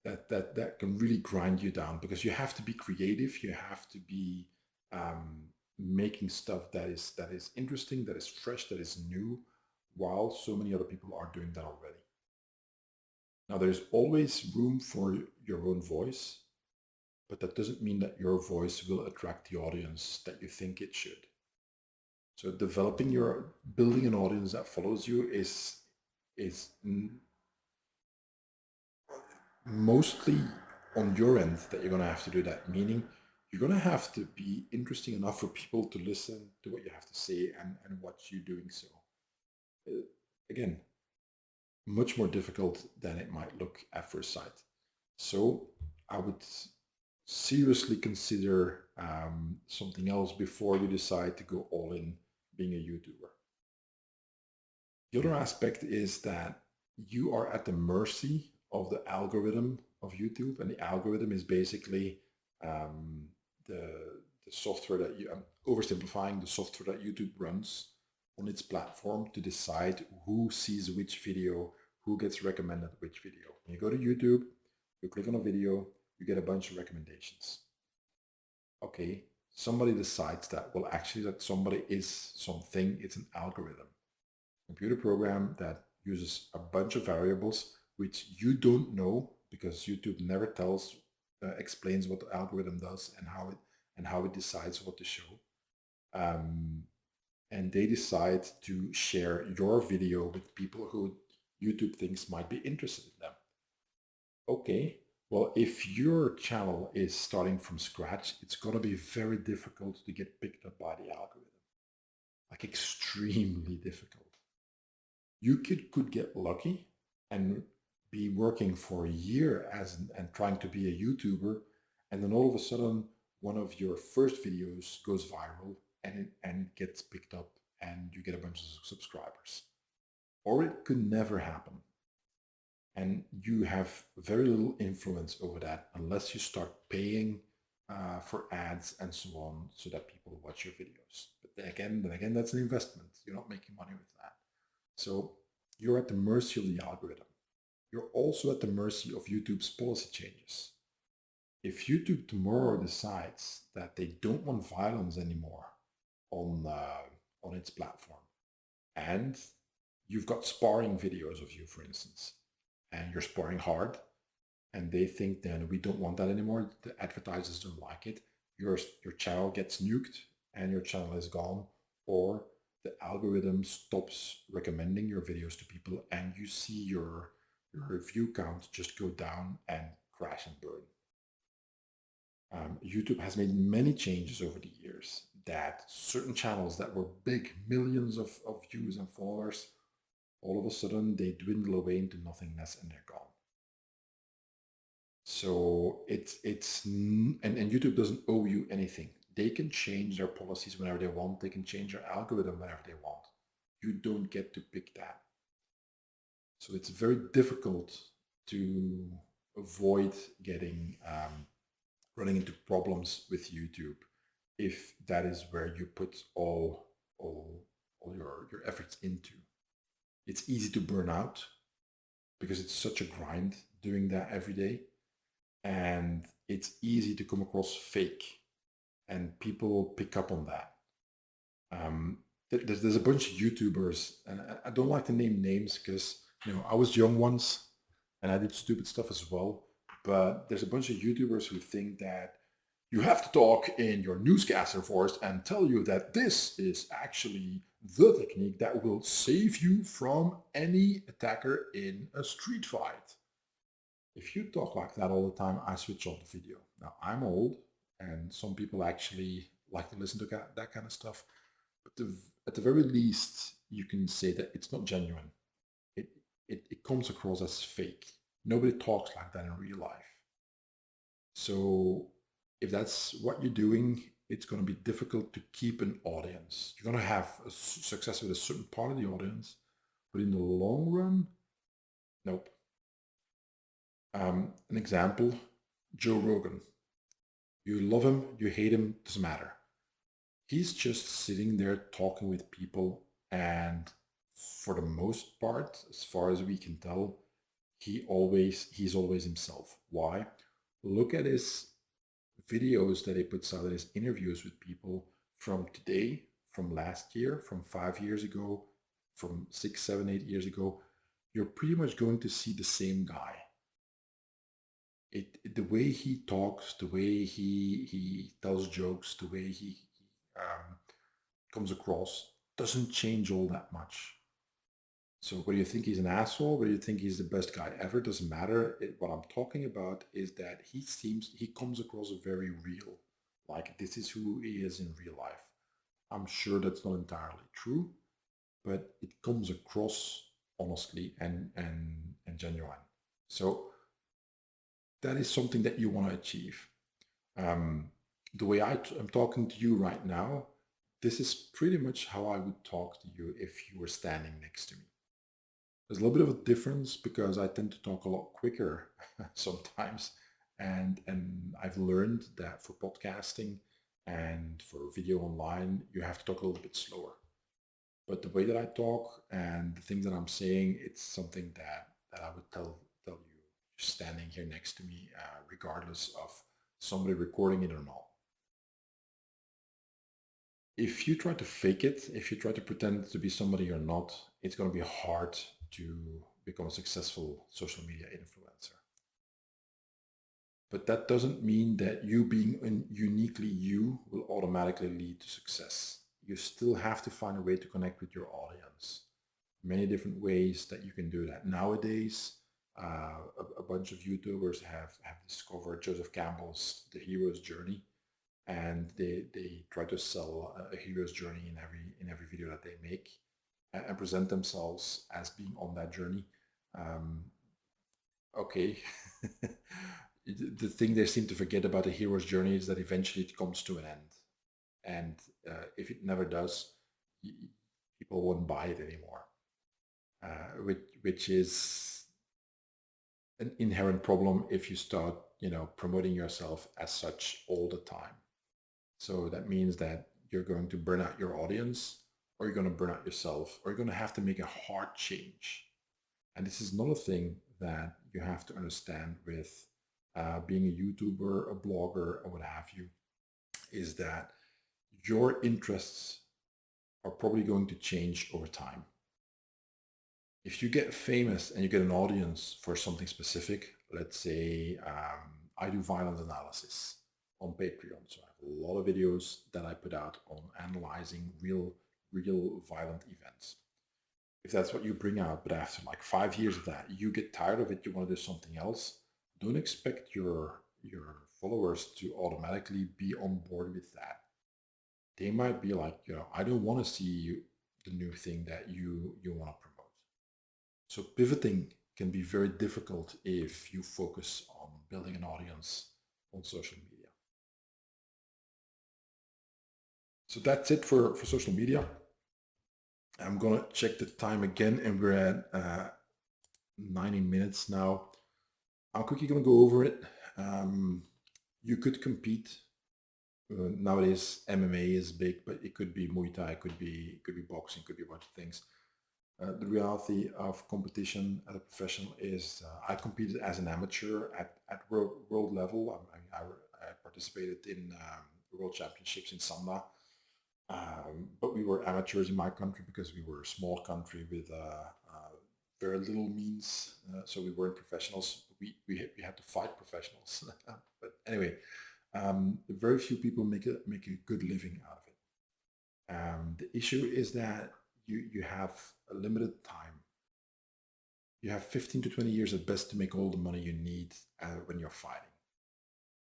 That can really grind you down, because you have to be creative. You have to be making stuff that is interesting, that is fresh, that is new, while so many other people are doing that already. Now, there's always room for your own voice, but that doesn't mean that your voice will attract the audience that you think it should. So building an audience that follows you is mostly on your end that you're going to have to do that, meaning you're going to have to be interesting enough for people to listen to what you have to say and watch you doing so. Again, much more difficult than it might look at first sight. So I would seriously consider something else before you decide to go all in being a YouTuber. The other aspect is that you are at the mercy of the algorithm of YouTube, and the algorithm is basically um, the software that you, I'm oversimplifying, the software that YouTube runs on its platform to decide who sees which video, who gets recommended which video. When you go to YouTube, you click on a video, you get a bunch of recommendations. Okay, somebody decides that, well, actually, that somebody is something, it's an algorithm, computer program that uses a bunch of variables which you don't know because YouTube never explains what the algorithm does and how it decides what to show. Um, and they decide to share your video with people who YouTube thinks might be interested in them. Okay, well, if your channel is starting from scratch, it's going to be very difficult to get picked up by the algorithm, like extremely difficult. You could get lucky and be working for a year and trying to be a YouTuber, and then all of a sudden one of your first videos goes viral and gets picked up and you get a bunch of subscribers. Or it could never happen. And you have very little influence over that unless you start paying for ads and so on so that people watch your videos. But then again, that's an investment. You're not making money with that. So you're at the mercy of the algorithm. You're also at the mercy of YouTube's policy changes. If YouTube tomorrow decides that they don't want violence anymore on its platform, and you've got sparring videos of you, for instance, and you're sparring hard, and they think then we don't want that anymore, the advertisers don't like it, your channel gets nuked and your channel is gone, or the algorithm stops recommending your videos to people and you see your view count just go down and crash and burn. YouTube has made many changes over the years that certain channels that were big, millions of views and followers, all of a sudden they dwindle away into nothingness and they're gone. So and YouTube doesn't owe you anything. They can change their policies whenever they want. They can change their algorithm whenever they want. You don't get to pick that. So it's very difficult to avoid getting running into problems with YouTube if that is where you put all your efforts into. It's easy to burn out because it's such a grind doing that every day, and it's easy to come across fake, and people pick up on that. There's a bunch of YouTubers, and I don't like to name names because I was young once and I did stupid stuff as well. But there's a bunch of YouTubers who think that you have to talk in your newscaster voice and tell you that this is actually the technique that will save you from any attacker in a street fight. If you talk like that all the time, I switch off the video. Now, I'm old, and some people actually like to listen to that kind of stuff. But at the very least, you can say that it's not genuine. It comes across as fake. Nobody talks like that in real life. So if that's what you're doing, it's going to be difficult to keep an audience. You're going to have success with a certain part of the audience, but in the long run, nope. An example, Joe Rogan. You love him, you hate him, doesn't matter. He's just sitting there talking with people, and for the most part, as far as we can tell, he's always himself. Why? Look at his videos that he puts out, his interviews with people from today, from last year, from 5 years ago, from 6, 7, 8 years ago. You're pretty much going to see the same guy. The way he talks, the way he tells jokes, the way he comes across doesn't change all that much. So whether you think he's an asshole, whether you think he's the best guy ever, doesn't matter. What I'm talking about is that he comes across very real, like this is who he is in real life. I'm sure that's not entirely true, but it comes across honestly and genuine. So that is something that you want to achieve. The way I'm talking to you right now, this is pretty much how I would talk to you if you were standing next to me. There's a little bit of a difference because I tend to talk a lot quicker sometimes, and I've learned that for podcasting and for video online, you have to talk a little bit slower. But the way that I talk and the things that I'm saying, it's something that I would tell you standing here next to me, regardless of somebody recording it or not. If you try to fake it, if you try to pretend to be somebody you're not, it's going to be hard to become a successful social media influencer. But that doesn't mean that you being uniquely you will automatically lead to success. You still have to find a way to connect with your audience. Many different ways that you can do that. Nowadays, a bunch of YouTubers have discovered Joseph Campbell's The Hero's Journey, and they try to sell a hero's journey in every video that they make, and present themselves as being on that journey. Okay. The thing they seem to forget about the hero's journey is that eventually it comes to an end, and if it never does, people won't buy it anymore, which is an inherent problem if you start promoting yourself as such all the time. So that means that you're going to burn out your audience, or you're going to burn out yourself, or you're going to have to make a hard change. And this is another thing that you have to understand with being a YouTuber, a blogger, or what have you, is that your interests are probably going to change over time. If you get famous and you get an audience for something specific, let's say I do violence analysis on Patreon. So I have a lot of videos that I put out on analyzing real violent events. If that's what you bring out, but after like 5 years of that, you get tired of it, you want to do something else, don't expect your followers to automatically be on board with that. They might be like, I don't want to see the new thing that you want to promote. So pivoting can be very difficult if you focus on building an audience on social media. So that's it for social media. I'm gonna check the time again, and we're at 90 minutes now. I'm quickly gonna go over it. You could compete. Nowadays, MMA is big, but it could be Muay Thai, it could be boxing, could be a bunch of things. The reality of competition as a professional is I competed as an amateur at world level. I participated in world championships in Samna. But we were amateurs in my country because we were a small country with very little means, so we weren't professionals. We had to fight professionals. But anyway, very few people make a good living out of it. The issue is that you have a limited time. You have 15 to 20 years at best to make all the money you need when you're fighting.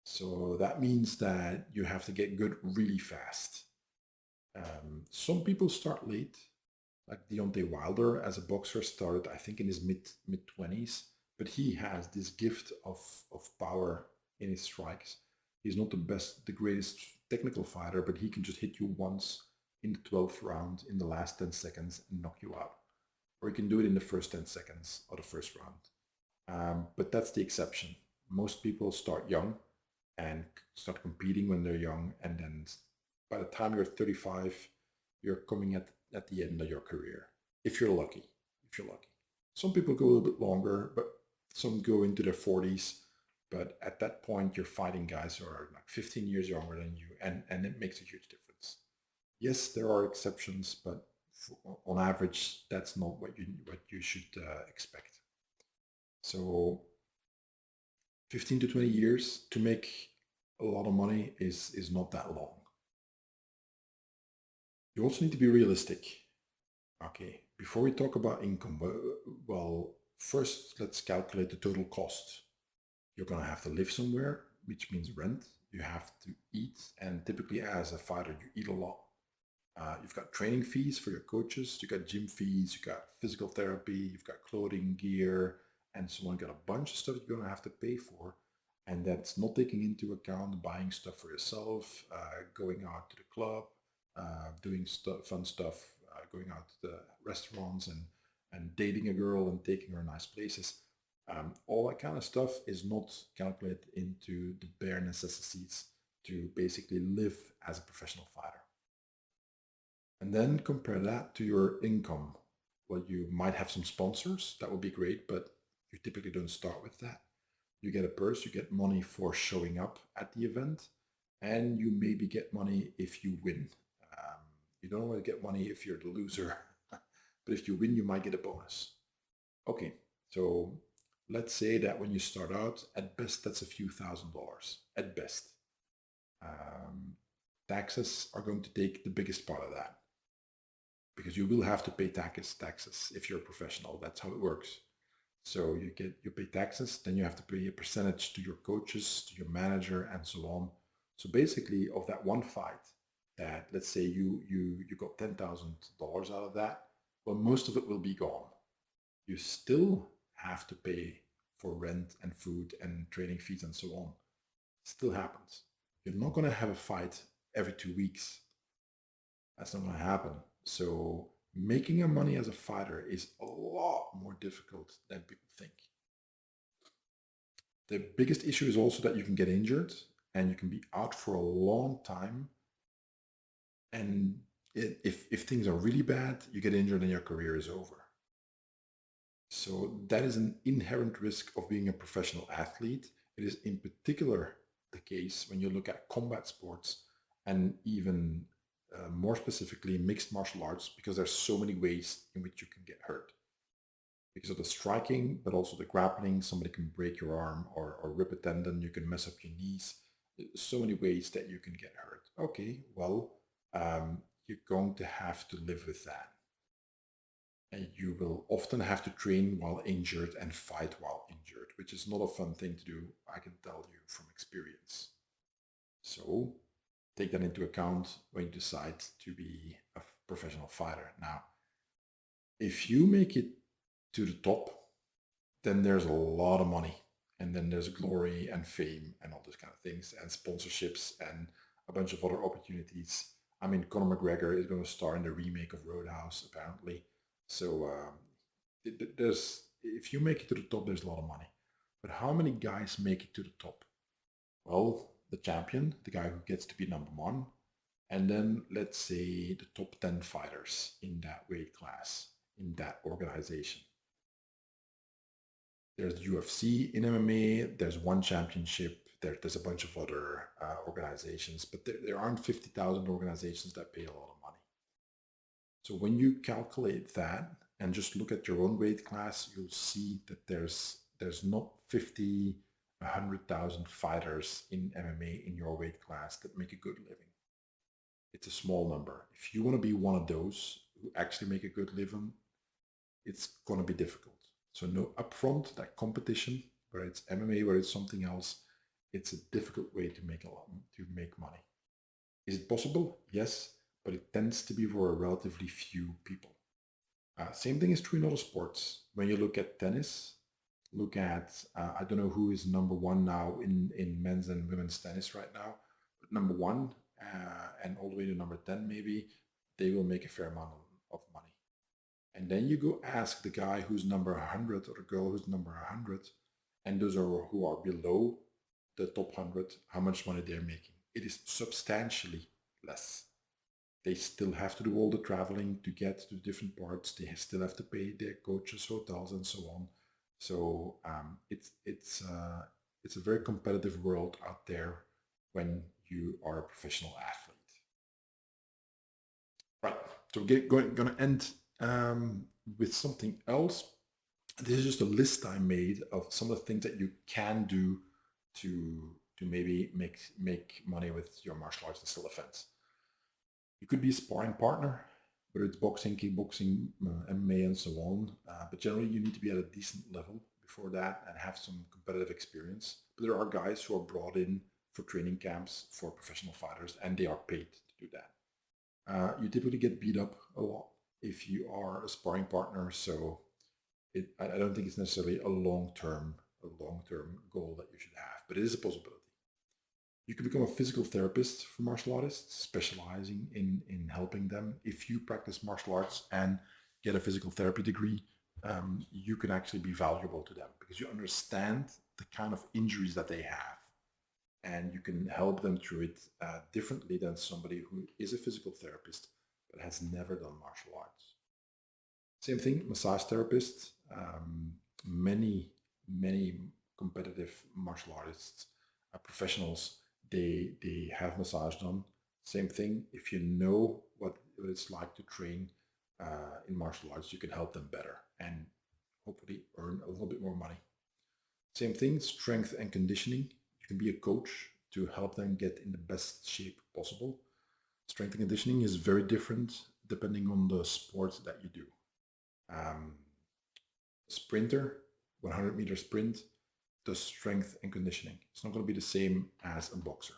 So that means that you have to get good really fast. Some people start late, like Deontay Wilder as a boxer started, I think, in his mid 20s, but he has this gift of power in his strikes. He's not the greatest technical fighter, but he can just hit you once in the 12th round in the last 10 seconds and knock you out. Or he can do it in the first 10 seconds of the first round. But that's the exception. Most people start young and start competing when they're young, and then by the time you're 35, you're coming at the end of your career, if you're lucky. Some people go a little bit longer, but some go into their 40s. But at that point, you're fighting guys who are like 15 years younger than you, and it makes a huge difference. Yes, there are exceptions, but on average, that's not what you should expect. So 15 to 20 years to make a lot of money is not that long. You also need to be realistic. Okay, before we talk about income, well, first let's calculate the total cost. You're gonna have to live somewhere, which means rent. You have to eat, and typically as a fighter, you eat a lot. You've got training fees for your coaches, you got gym fees, you got physical therapy, you've got clothing, gear, and so on. You got a bunch of stuff you're gonna have to pay for. And that's not taking into account buying stuff for yourself, going out to the club, doing fun stuff, going out to the restaurants and dating a girl and taking her nice places. All that kind of stuff is not calculated into the bare necessities to basically live as a professional fighter. And then compare that to your income. Well, you might have some sponsors, that would be great, but you typically don't start with that. You get a purse, you get money for showing up at the event, and you maybe get money if you win. You don't always get money if you're the loser, but if you win, you might get a bonus. Okay, so let's say that when you start out, at best, that's a few $1,000s, at best. Taxes are going to take the biggest part of that because you will have to pay taxes if you're a professional. That's how it works. So you pay taxes, then you have to pay a percentage to your coaches, to your manager, and so on. So basically, of that one fight, that let's say you got $10,000 out of that, well, most of it will be gone. You still have to pay for rent and food and training fees and so on. Still happens. You're not going to have a fight every 2 weeks. That's not going to happen. So making your money as a fighter is a lot more difficult than people think. The biggest issue is also that you can get injured and you can be out for a long time. And if things are really bad, you get injured and your career is over. So that is an inherent risk of being a professional athlete. It is in particular the case when you look at combat sports and even more specifically mixed martial arts, because there's so many ways in which you can get hurt. Because of the striking, but also the grappling, somebody can break your arm or rip a tendon, you can mess up your knees. So many ways that you can get hurt. Okay, well, you're going to have to live with that. And you will often have to train while injured and fight while injured, which is not a fun thing to do, I can tell you from experience. So take that into account when you decide to be a professional fighter. Now, if you make it to the top, then there's a lot of money. And then there's glory and fame and all those kind of things, and sponsorships and a bunch of other opportunities. I mean, Conor McGregor is going to star in the remake of Roadhouse, apparently. So if you make it to the top, there's a lot of money. But how many guys make it to the top? Well, the champion, the guy who gets to be number one, and then let's say the top 10 fighters in that weight class, in that organization. There's UFC in MMA, there's one championship, there's a bunch of other organizations, but there aren't 50,000 organizations that pay a lot of money. So when you calculate that and just look at your own weight class, you'll see that there's not 50, 100,000 fighters in MMA in your weight class that make a good living. It's a small number. If you want to be one of those who actually make a good living, it's going to be difficult. So no upfront, that competition, whether it's MMA, whether it's something else, it's a difficult way to make money. Is it possible? Yes, but it tends to be for a relatively few people. Same thing is true in other sports. When you look at tennis, look at, I don't know who is number one now in men's and women's tennis right now, but number one and all the way to number 10 maybe, they will make a fair amount of money. And then you go ask the guy who's number 100 or the girl who's number 100, and those who are below the top 100, how much money they're making. It is substantially less. They still have to do all the traveling to get to different parts. They still have to pay their coaches, hotels, and so on. So it's a very competitive world out there when you are a professional athlete. Right. So we're going to end with something else. This is just a list I made of some of the things that you can do to maybe make money with your martial arts and still offense. You could be a sparring partner, whether it's boxing, kickboxing, MMA, and so on. But generally, you need to be at a decent level before that and have some competitive experience. But there are guys who are brought in for training camps for professional fighters, and they are paid to do that. You typically get beat up a lot if you are a sparring partner, so I don't think it's necessarily a long-term goal that you should have. but it is a possibility. You can become a physical therapist for martial artists, specializing in helping them. If you practice martial arts and get a physical therapy degree, you can actually be valuable to them because you understand the kind of injuries that they have, and you can help them through it differently than somebody who is a physical therapist but has never done martial arts. Same thing, massage therapists. Many competitive martial artists, professionals, they have massage done. Same thing, if you know what it's like to train in martial arts, you can help them better and hopefully earn a little bit more money. Same thing, strength and conditioning. You can be a coach to help them get in the best shape possible. Strength and conditioning is very different depending on the sport that you do. Sprinter, 100-meter sprint, does strength and conditioning. It's not going to be the same as a boxer,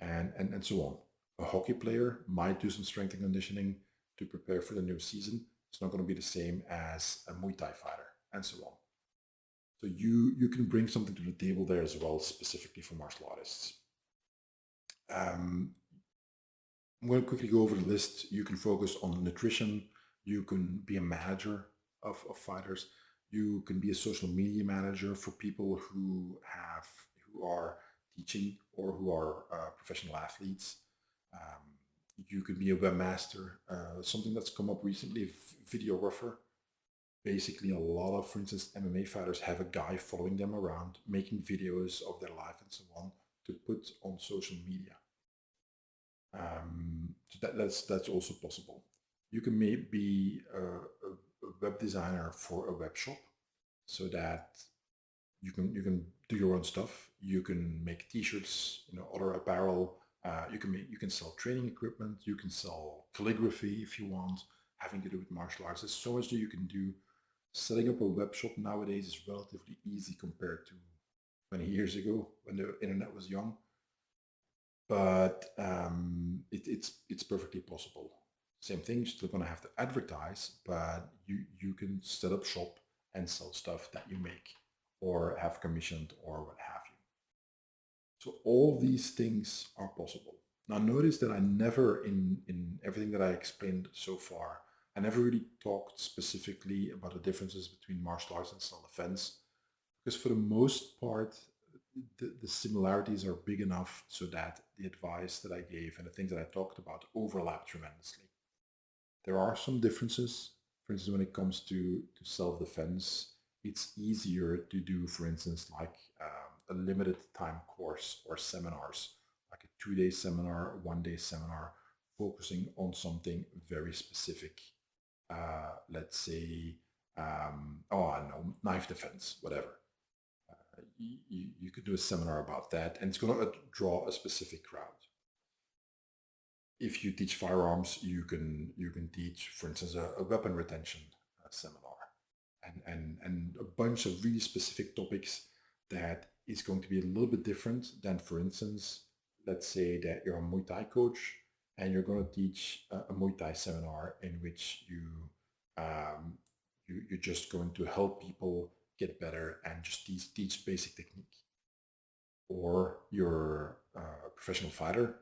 and so on. A hockey player might do some strength and conditioning to prepare for the new season. It's not going to be the same as a Muay Thai fighter, and so on. So you can bring something to the table there as well, specifically for martial artists. I'm going to quickly go over the list. You can focus on nutrition. You can be a manager of fighters. You can be a social media manager for people who are teaching or who are professional athletes. You could be a webmaster. Something that's come up recently, videographer. Basically, a lot of, for instance, MMA fighters have a guy following them around, making videos of their life and so on to put on social media. So that's also possible. You can maybe be a web designer for a web shop, so that you can do your own stuff. You can make T-shirts, other apparel. You can sell training equipment. You can sell calligraphy if you want, having to do with martial arts. There's so much that you can do. Setting up a web shop nowadays is relatively easy compared to 20 years ago when the internet was young. But it's perfectly possible. Same thing, you're still going to have to advertise, but you can set up shop and sell stuff that you make or have commissioned or what have you. So all these things are possible. Now notice that I never, in everything that I explained so far, I never really talked specifically about the differences between martial arts and self-defense, because for the most part, the similarities are big enough so that the advice that I gave and the things that I talked about overlap tremendously. There are some differences. For instance, when it comes to self-defense, it's easier to do, for instance, like a limited time course or seminars, like a 2-day seminar, a 1-day seminar, focusing on something very specific. Let's say, I don't know, knife defense, whatever. You could do a seminar about that, and it's going to draw a specific crowd. If you teach firearms, you can teach, for instance, a weapon retention seminar, and a bunch of really specific topics that is going to be a little bit different than, for instance, let's say that you're a Muay Thai coach and you're going to teach a Muay Thai seminar in which you're just going to help people get better and just teach basic technique. Or you're a professional fighter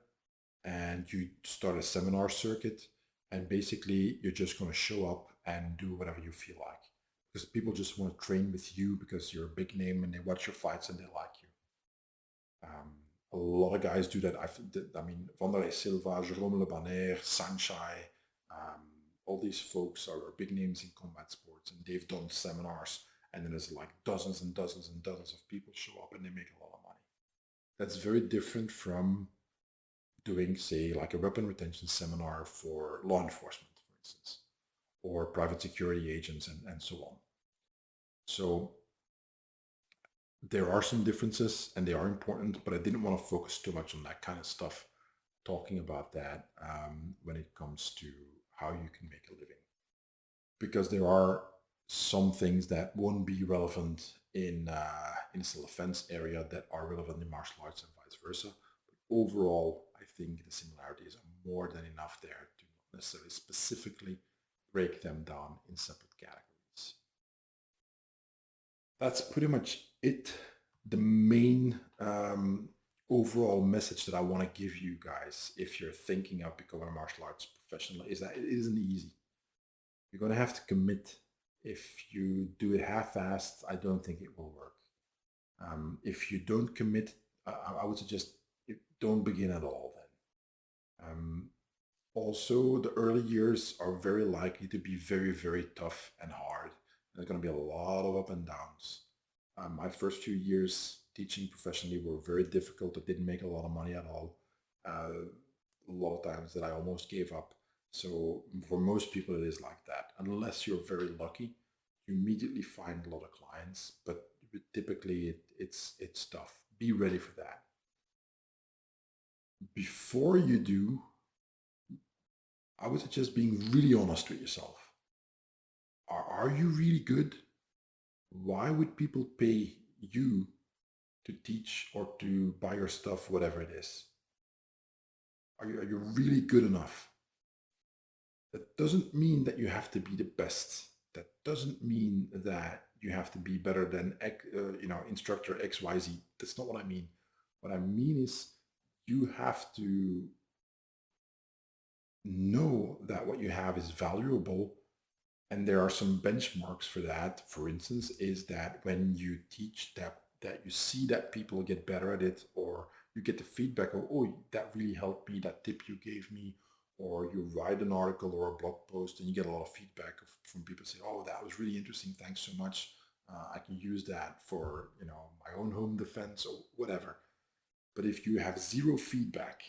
and you start a seminar circuit, and basically you're just going to show up and do whatever you feel like, because people just want to train with you because you're a big name and they watch your fights and they like you. A lot of guys do that. I mean, Wanderlei Silva, Jerome Le Banner, Sanchai, all these folks are big names in combat sports, and they've done seminars, and then there's like dozens and dozens and dozens of people show up and they make a lot of money. That's very different from doing, say, like a weapon retention seminar for law enforcement, for instance, or private security agents and so on. So there are some differences and they are important, but I didn't want to focus too much on that kind of stuff, talking about that when it comes to how you can make a living. Because there are some things that won't be relevant in self-defense area that are relevant in martial arts and vice versa. But overall, I think the similarities are more than enough there to not necessarily specifically break them down in separate categories. That's pretty much it. the main overall message that I want to give you guys, if you're thinking of becoming a martial arts professional, is that it isn't easy. You're going to have to commit. If you do it half-assed, I don't think it will work. If you don't commit, I would suggest don't begin at all then. Also, the early years are very likely to be very, very tough and hard. There's going to be a lot of up and downs. My first few years teaching professionally were very difficult. I didn't make a lot of money at all. A lot of times that I almost gave up. So for most people, it is like that. Unless you're very lucky, you immediately find a lot of clients. But typically, it's tough. Be ready for that. Before you do, I would suggest being really honest with yourself. Are you really good? Why would people pay you to teach or to buy your stuff, whatever it is? Are you really good enough? That doesn't mean that you have to be the best. That doesn't mean that you have to be better than instructor XYZ. That's not what I mean. What I mean is you have to know that what you have is valuable, and there are some benchmarks for that. For instance, is that when you teach that you see that people get better at it, or you get the feedback of, oh, that really helped me, that tip you gave me, or you write an article or a blog post and you get a lot of feedback from people saying, oh, that was really interesting, thanks so much. I can use that for my own home defense or whatever. But if you have zero feedback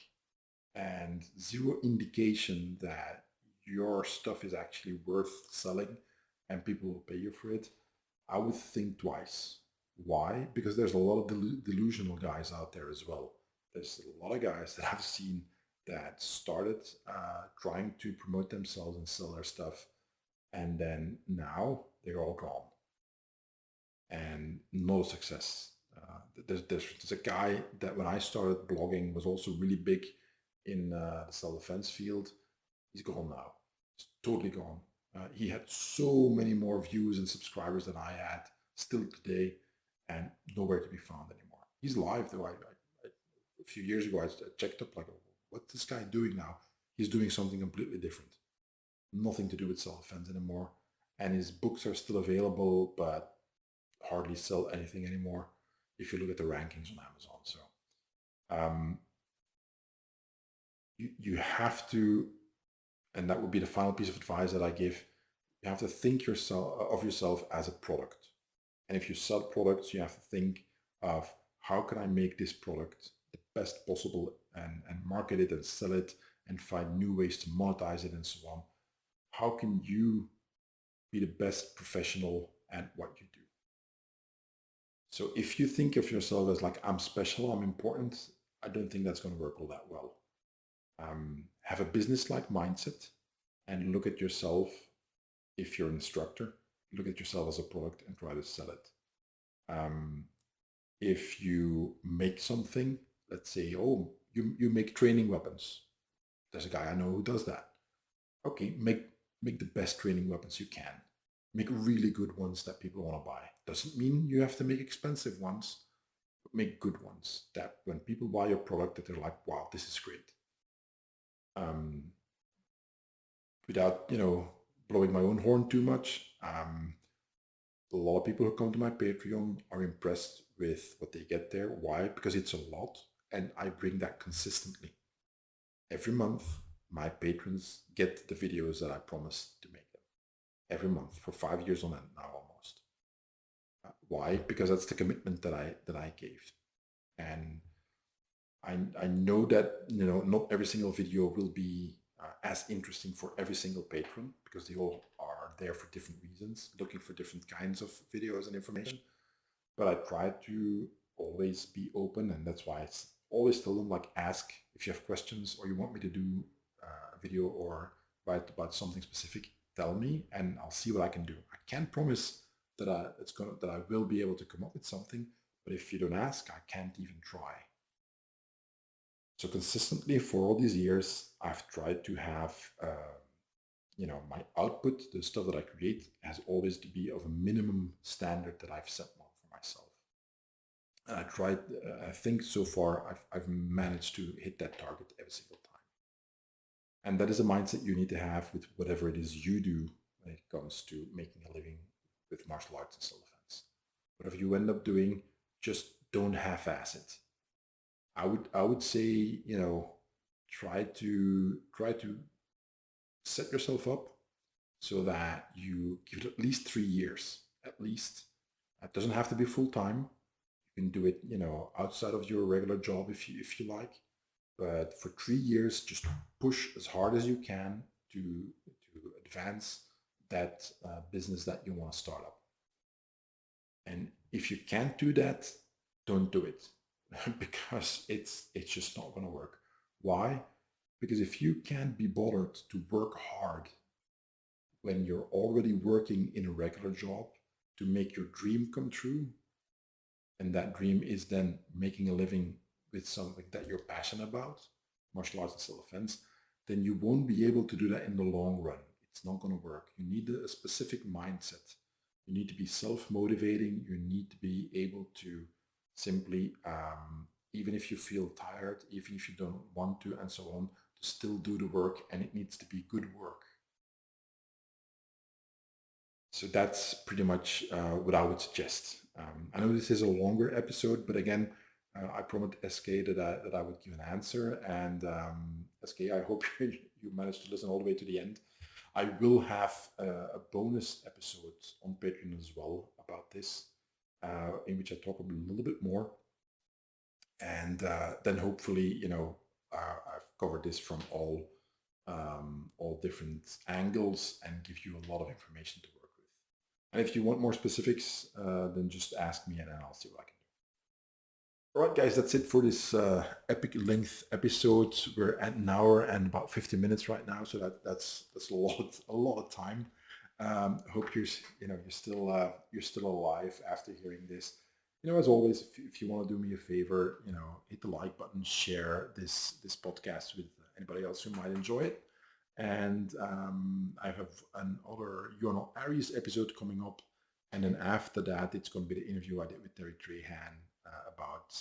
and zero indication that your stuff is actually worth selling and people will pay you for it, I would think twice. Why? Because there's a lot of delusional guys out there as well. There's a lot of guys that I've seen that started trying to promote themselves and sell their stuff, and then now they're all gone and no success. There's a guy that when I started blogging was also really big in the self-defense field. He's gone now. He's totally gone. He had so many more views and subscribers than I had still today, and nowhere to be found anymore. He's live though. A few years ago, I checked up like, what's this guy doing now? He's doing something completely different. Nothing to do with self-defense anymore. And his books are still available, but hardly sell anything anymore if you look at the rankings on Amazon. So you have to, and that would be the final piece of advice that I give, you have to think of yourself as a product. And if you sell products, you have to think of how can I make this product the best possible and market it and sell it and find new ways to monetize it and so on. How can you be the best professional at what you do? So if you think of yourself as like, I'm special, I'm important, I don't think that's going to work all that well. Have a business-like mindset and look at yourself, if you're an instructor, look at yourself as a product and try to sell it. If you make something, let's say, oh, you make training weapons. There's a guy I know who does that. Okay, make the best training weapons you can. Make really good ones that people want to buy. Doesn't mean you have to make expensive ones, but make good ones that when people buy your product, that they're like, wow, this is great. Without, blowing my own horn too much, a lot of people who come to my Patreon are impressed with what they get there. Why? Because it's a lot, and I bring that consistently. Every month, my patrons get the videos that I promised to make them. Every month for 5 years on end now almost. Why? Because that's the commitment that I gave. And I know that not every single video will be as interesting for every single patron, because they all are there for different reasons, looking for different kinds of videos and information. But I try to always be open, and that's why I always tell them, like, ask if you have questions or you want me to do a video or write about something specific, tell me and I'll see what I can do. I can't promise that I will be able to come up with something, but if you don't ask, I can't even try. So consistently for all these years, I've tried to have, my output, the stuff that I create, has always to be of a minimum standard that I've set for myself. I tried, I think so far I've managed to hit that target every single time. And that is a mindset you need to have with whatever it is you do when it comes to making a living with martial arts and self-defense. Whatever you end up doing, just don't half-ass it. I would say, try to set yourself up so that you give it at least 3 years, at least. It doesn't have to be full time. You can do it, outside of your regular job if you like. But for 3 years, just push as hard as you can to advance that business that you want to start up. And if you can't do that, don't do it because it's just not going to work. Why? Because if you can't be bothered to work hard when you're already working in a regular job to make your dream come true, and that dream is then making a living with something that you're passionate about, martial arts and self-defense, then you won't be able to do that in the long run. It's not going to work. You need a specific mindset. You need to be self-motivating. You need to be able to simply, even if you feel tired, even if you don't want to, and so on, to still do the work, and it needs to be good work. So that's pretty much what I would suggest. I know this is a longer episode, but again, I promised SK that I would give an answer. And SK, I hope you managed to listen all the way to the end. I will have a bonus episode on Patreon as well about this, in which I talk a little bit more. And then hopefully, I've covered this from all different angles and give you a lot of information to work with. And if you want more specifics, then just ask me and then I'll see what I can do. All right, guys, that's it for this epic length episode. We're at an hour and about 50 minutes right now, so that's a lot of time. Hope you're still alive after hearing this. As always, if you want to do me a favor, hit the like button, share this podcast with anybody else who might enjoy it. And I have another You're Not Aries episode coming up. And then after that, it's going to be the interview I did with Terry Trahan about,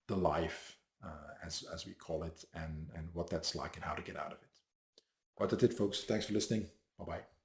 the life, as we call it, and what that's like and how to get out of it. But that's it, folks. Thanks for listening. Bye-bye.